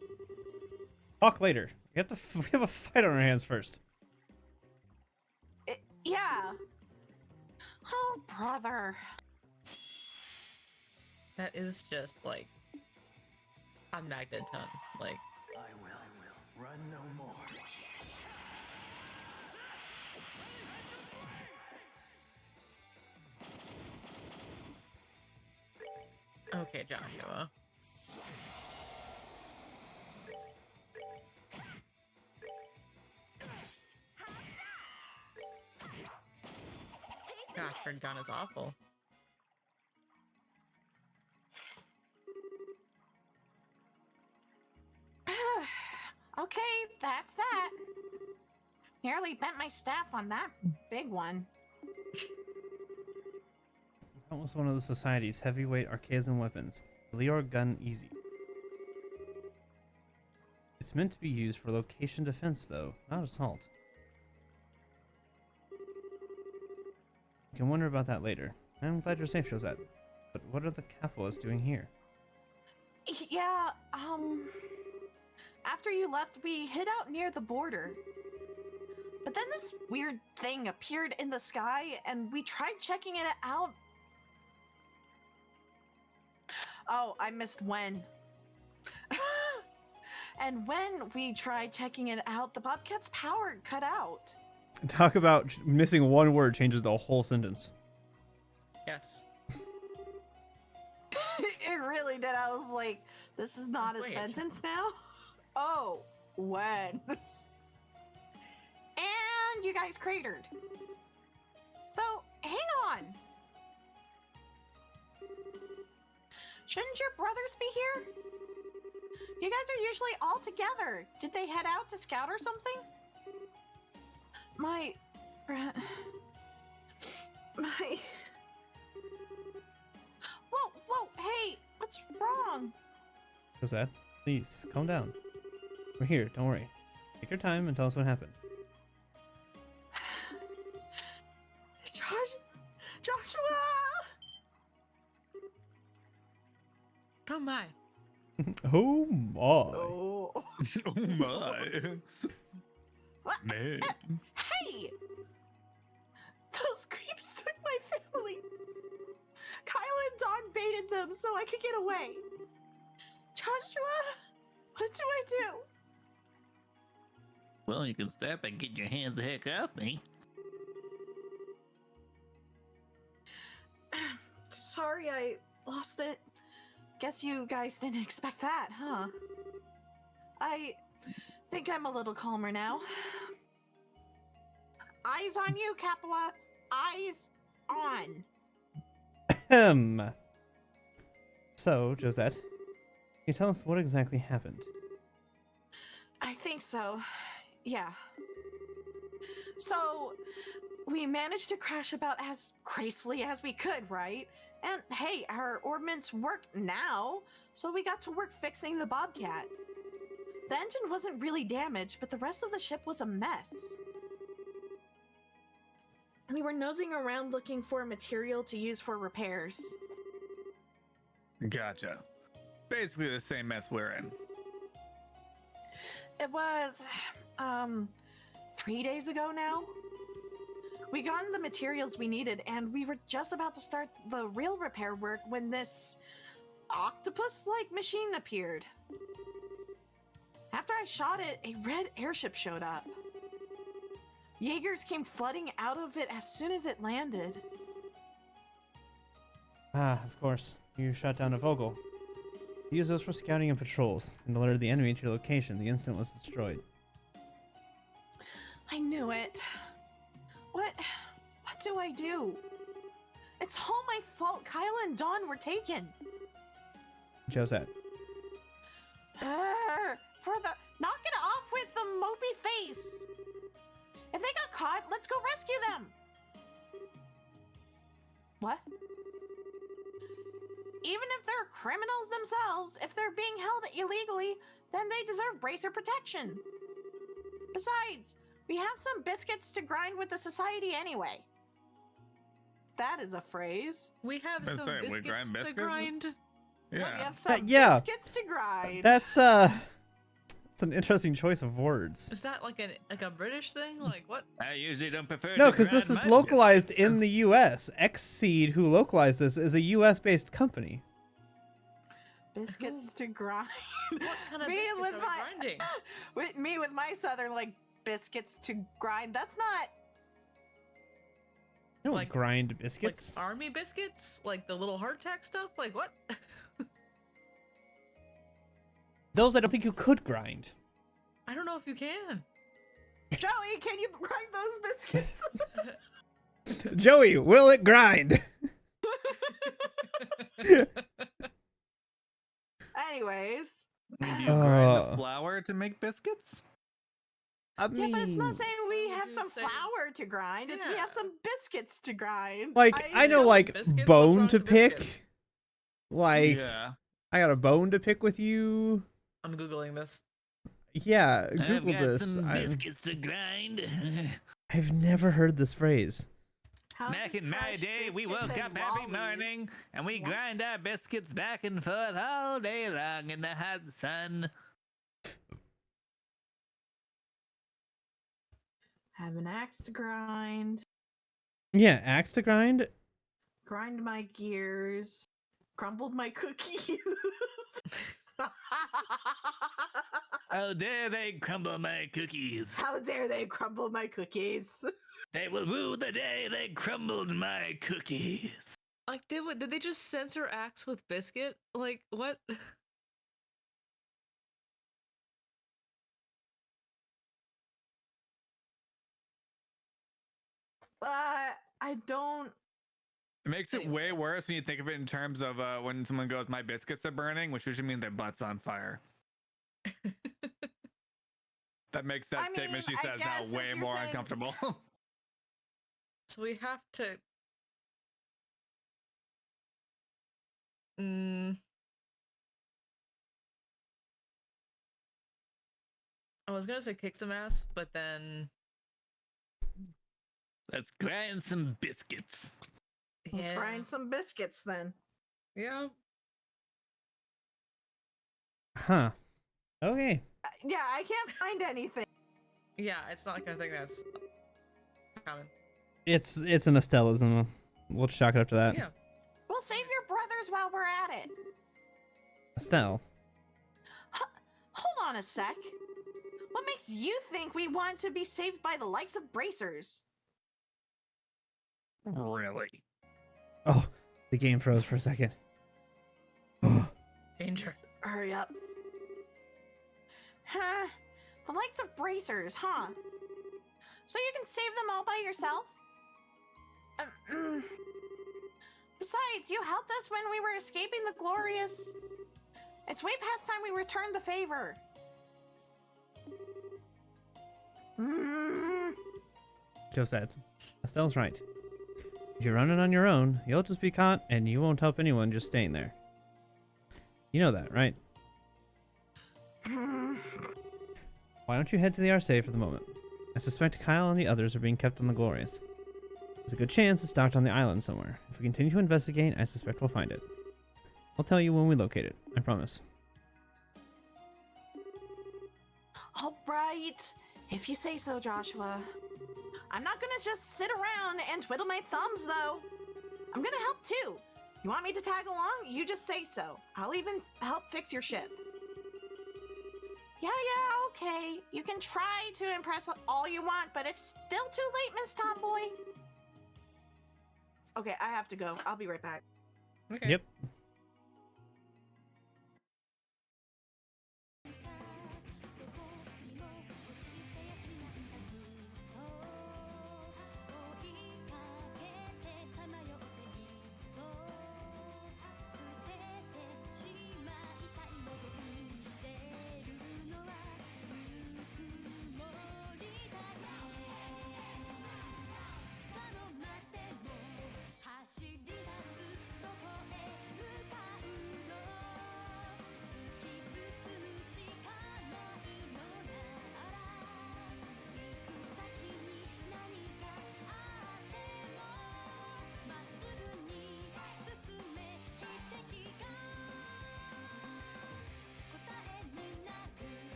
Talk later. We have a fight on our hands first. Yeah. Oh, brother. That is just like a magneton. Like, I will run no more. okay, Joshua. Gosh, her gun is awful. Okay, that's that. Nearly bent my staff on that big one. That was one of the Society's heavyweight arcane weapons. The Lior gun easy. It's meant to be used for location defense, though, not assault. You can wonder about that later. I'm glad you're safe, Josette. But what are the Capoas doing here? Yeah, after you left, we hid out near the border. But then this weird thing appeared in the sky, and we tried checking it out. Oh, I missed when. And when we tried checking it out, the Bobcat's power cut out. Talk about missing one word changes the whole sentence. Yes. It really did. I was like, this is not a Wait. sentence now? Oh, when? And you guys cratered. So, hang on. Shouldn't your brothers be here? You guys are usually all together. Did they head out to scout or something? My... Whoa, hey, what's wrong? Josette, please, calm down. We're here, don't worry. Take your time and tell us what happened. Joshua! Oh my. Oh my. Oh. Oh my. What? Man. Hey! Those creeps took my family. Kyle and Dawn baited them so I could get away. Joshua, what do I do? Well, you can start by getting your hands the heck off me. Sorry, I lost it. Guess you guys didn't expect that, huh? I think I'm a little calmer now. Eyes on you, Capua. Eyes on. Ahem. So, Josette, can you tell us what exactly happened? I think so. Yeah. So, we managed to crash about as gracefully as we could, right? And hey, our orbments work now, so we got to work fixing the Bobcat. The engine wasn't really damaged, but the rest of the ship was a mess. We were nosing around looking for material to use for repairs. Gotcha. Basically the same mess we're in. It was, 3 days ago now. We got the materials we needed, and we were just about to start the real repair work when this octopus-like machine appeared. After I shot it, a red airship showed up. Jaegers came flooding out of it as soon as it landed. Ah, of course. You shot down a Vogel. Use those for scouting and patrols, and alerted the enemy to your location the instant it was destroyed. I knew it. What do I do? It's all my fault. Kyle and Dawn were taken. Josette. Knock it off with the mopey face. If they got caught, let's go rescue them. What? Even if they're criminals themselves, if they're being held illegally, then they deserve bracer protection. Besides, we have some biscuits to grind with the society anyway. That is a phrase. We have That's some right, we biscuits grind to biscuits? grind. We Yeah. have some yeah. biscuits to grind. That's it's an interesting choice of words. Is that like a British thing? Like what? I usually don't prefer. No, to because this grind is my localized biscuits. in the U.S. Xseed, who localized this, is a U.S.-based company. Biscuits to grind. What kind of Me biscuits with are we my- grinding? With me with my southern like biscuits to grind. That's not. You don't Like- grind biscuits. Like army biscuits? Like the little hardtack stuff? Like what? Those I don't think you could grind. I don't know if you can. Joey, can you grind those biscuits? Joey, will it grind? Anyways. Do you grind Uh. the flour to make biscuits? I Yeah, but it's not mean, saying we Well, have you some say- flour to grind. It's we Yeah. have some biscuits to grind. like I know, don't like biscuits? What's bone wrong to with pick. biscuits? Like Yeah. I got a bone to pick with you. I'm googling this. Yeah, I've Google got this. some biscuits to grind. I've never heard this phrase. How's Back it in my fresh day, we biscuits woke and up every lollies? morning and we What? grind our biscuits back and forth all day long in the hot sun. Have an axe to grind. Yeah, axe to grind. Grind my gears. Crumbled my cookies. How dare they crumble my cookies? How dare they crumble my cookies? They will rue the day they crumbled my cookies. Like did they just censor axe with biscuit? Like what? I don't. It makes it way Anyway. worse when you think of it in terms of when someone goes, "My biscuits are burning," which usually means their butt's on fire. That makes that I statement mean, she I says guess if now way you're more saying- uncomfortable. So we have to. Mm. I was gonna say kick some ass, but then Let's grind some biscuits. Let's yeah, grind some biscuits then. yeah. Huh. Okay. Yeah, I can't find anything. Yeah, it's not like I think that's common. It's an Estelism. We'll chalk it up to that. Yeah. We'll save your brothers while we're at it. Estelle. Hold on a sec. What makes you think we want to be saved by the likes of bracers? Really? Oh, the game froze for a second. Oh, Danger. Hurry up. Huh? The likes of bracers, huh? So you can save them all by yourself? Besides, you helped us when we were escaping the glorious. It's way past time we returned the favor. Josette. Estelle's right. If you run it on your own, you'll just be caught, and you won't help anyone just staying there. You know that, right? Why don't you head to the Arcee for the moment? I suspect Kyle and the others are being kept on the Glorious. There's a good chance it's docked on the island somewhere. If we continue to investigate, I suspect we'll find it. I'll tell you when we locate it, I promise. All right, if you say so, Joshua. I'm not gonna just sit around and twiddle my thumbs, though. I'm gonna help too. You want me to tag along? You just say so. I'll even help fix your ship. Yeah, okay. You can try to impress all you want, but it's still too late, Miss Tomboy. Okay, I have to go. I'll be right back. Okay. Yep.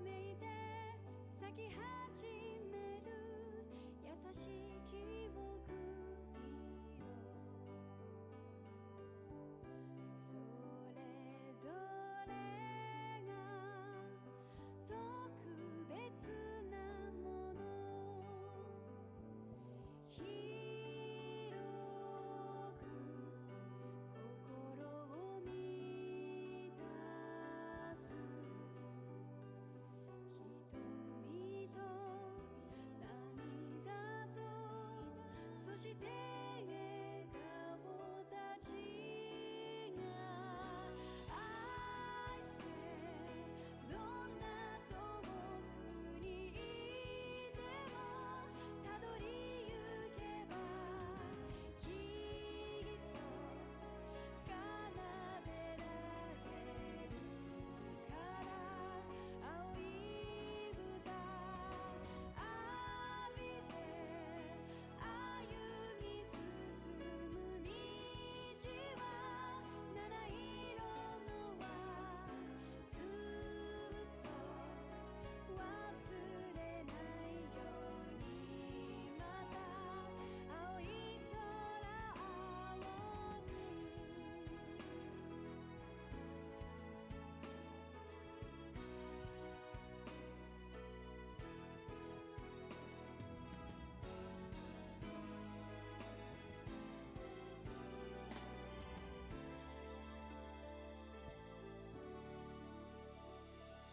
めいで咲き始める優しい記憶色それぞれが特別なもの広く心を満たす瞳と涙とそして笑顔たちが愛せどんな遠くにいてもたどりゆけばきっと奏でられるから青い歌浴びて歩み進む道は七色の輪ずっと忘れないようにまた青い空青く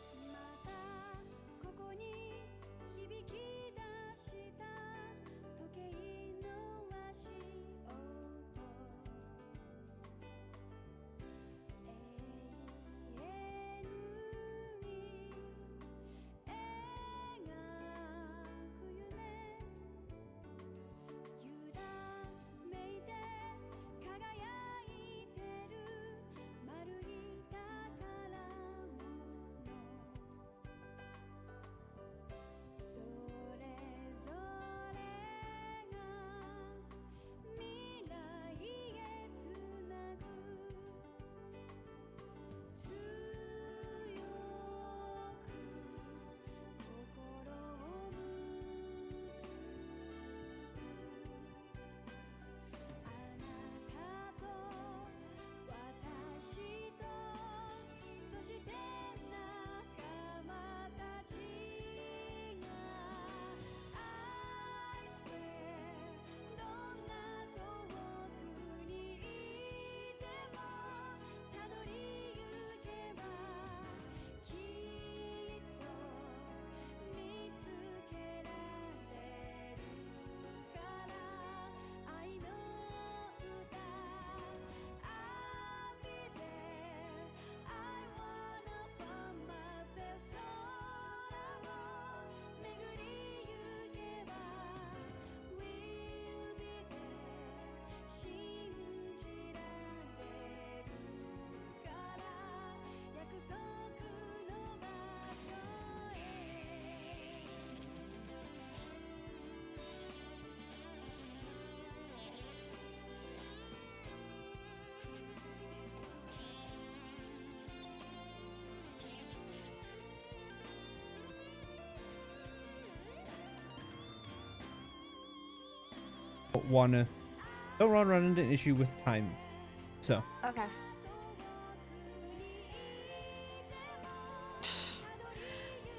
またここに響き出した時計の足音永遠に描く夢揺らめいて輝いてる丸い宝物それぞれが未来へつなぐ強く心を結ぶあなたと私とそして仲間たちが I swear どんな遠くにいてもたどりゆけばきっと見つけられるから愛の歌浴びて I wanna find myself 空を巡りゆけば We'll be there 信じられるから約束の場所へdon't run into an issue with time. So Okay.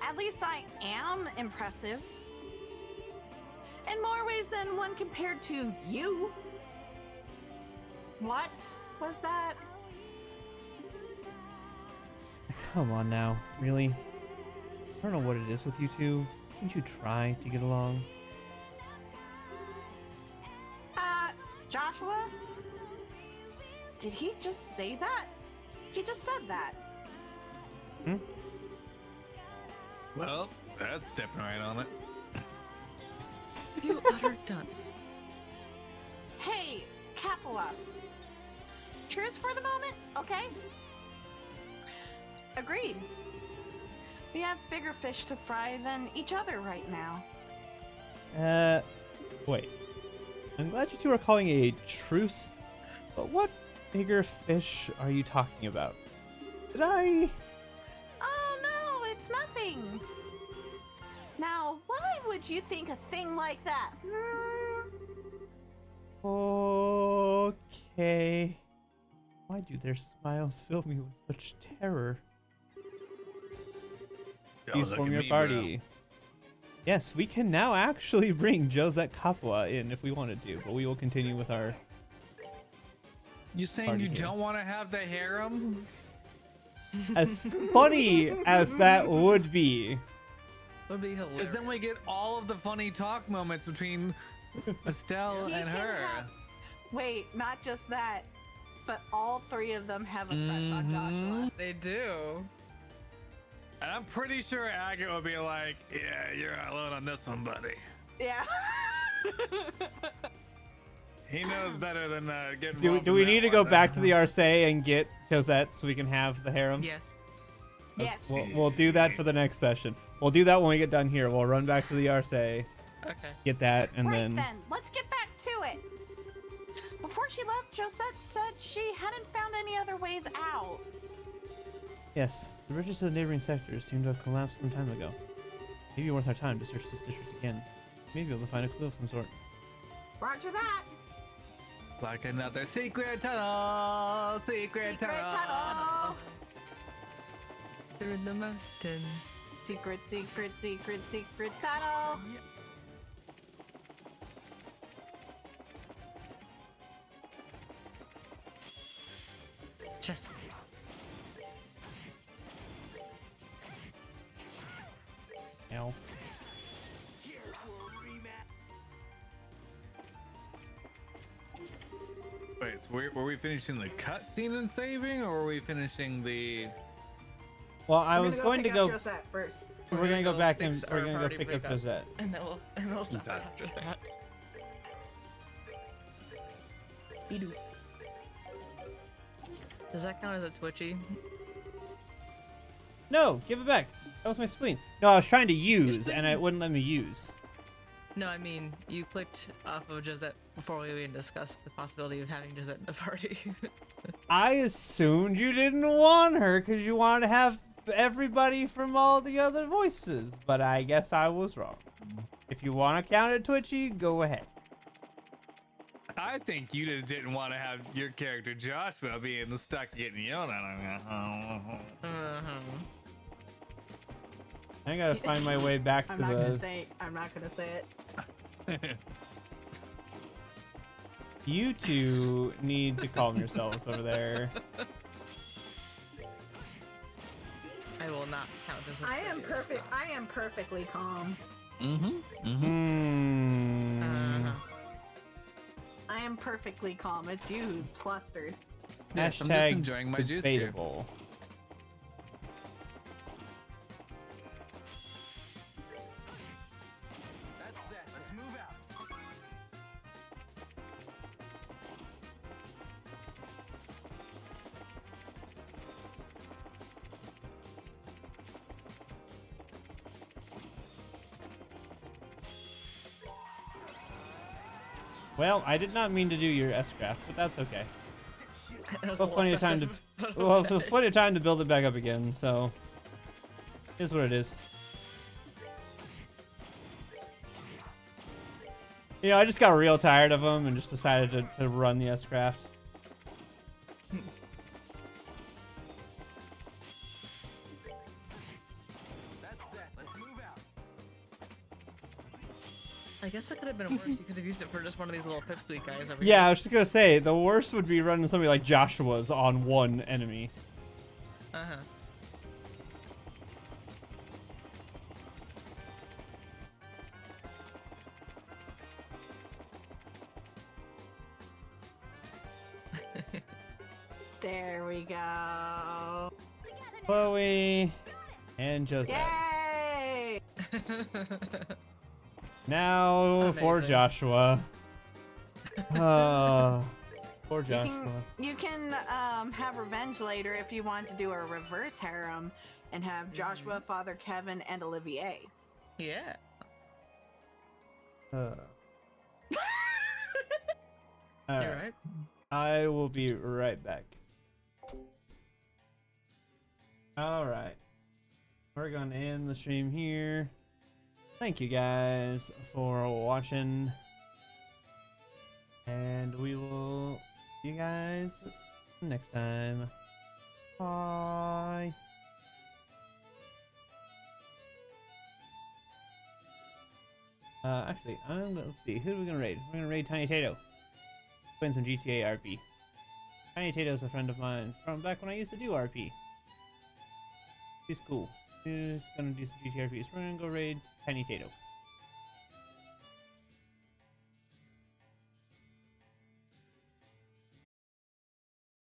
At least I am impressive. In more ways than one compared to you. What was that? come on now, really? I don't know what it is with you two. Shouldn't you try to get along? Joshua? Did he just say that? He just said that. Well, that's stepping right on it. You utter dunce. Hey, Capua. Truce for the moment, okay? Agreed. We have bigger fish to fry than each other right now. Wait. I'm glad you two are calling a truce, but what bigger fish are you talking about? Did I? Oh no, It's nothing. Now, why would you think a thing like that? Okay. Why do their smiles fill me with such terror? Please form your party. Yes, we can now actually bring Josette Capua in if we wanted to, but we will continue with our... You saying Party you here. don't want to have the harem? As funny as that would be. Would be Because hilarious. then we get all of the funny talk moments between Estelle He and can her. have- Wait, not just that, but all three of them have a crush on Joshua. They do. And I'm pretty sure Agate will be like, yeah, you're alone on this one, buddy. Yeah. He knows better than getting Do, involved do in we that need to one, go then. back to the Arcee and get Josette so we can have the harem? Yes. Yes. We'll do that for the next session. We'll do that when we get done here. We'll run back to the Arcee, Okay. get that, and Right then... let's get back to it. Before she left, Josette said she hadn't found any other ways out. Yes, the bridges of the neighboring sectors seem to have collapsed some time ago. Maybe worth our time to search this district again. Maybe we'll find a clue of some sort. Roger that. Like another secret tunnel, secret tunnel. Through the mountain. Secret, secret, secret, secret tunnel. Chest. Ow. Wait, so were we finishing the cutscene and saving, or were we finishing the... Well, I We're was gonna going to pick go... up Josette first. We're gonna go back and fix we're our gonna go party pick up breakup. Josette. And then we'll stop Okay. after that. Edu. Does that count as a twitchy? No, give it back. That was my spleen. No, I was trying to use, spleen. and it wouldn't let me use. No, I mean, you clicked off of Josette before we even discussed the possibility of having Josette in the party. I assumed you didn't want her because you wanted to have everybody from all the other voices, but I guess I was wrong. If you want to count it twitchy, go ahead. I think you just didn't want to have your character Joshua being stuck getting yelled at. Uh-huh. I gotta find my way back I'm to not gonna the... say. I'm not gonna say it. You two need to calm yourselves over there. I will not count this as I am twitchy, perfect. so. I am perfectly calm. Hmm. Uh-huh. I am perfectly calm. It's you who's flustered. Yes, I'm just Hashtag enjoying my juice here. debatable. That's that. Let's move out. Well, I did not mean to do your S-craft, but that's okay. That was Well, a little plenty of time to excessive, but well, okay. plenty of time to build it back up again. So, here's what it is. You know, I just got real tired of them and just decided to run the S-craft. That's that. Let's move out. I guess it could have been worse. You could have used it for just one of these little pipsqueak guys over Yeah, I was just gonna say the worst would be running somebody like Joshua's on one enemy. here. Uh-huh. There we go. Chloe and Joseph. Yay! Now for Amazing. Joshua. Poor You Joshua. can have revenge later if you want to do a reverse harem and have Joshua, Father Kevin, and Olivier. Yeah. All You're right. right. I will be right back. All right. we're going to end the stream here. Thank you guys for watching. And we will see you guys next time. Bye. Actually, let's see. Who are we gonna raid? We're gonna raid Tiny Tato. Playing some GTA RP. Tiny Tato's a friend of mine from back when I used to do RP. He's cool. He's gonna do some GTA RP. So we're gonna go raid Tiny Tato.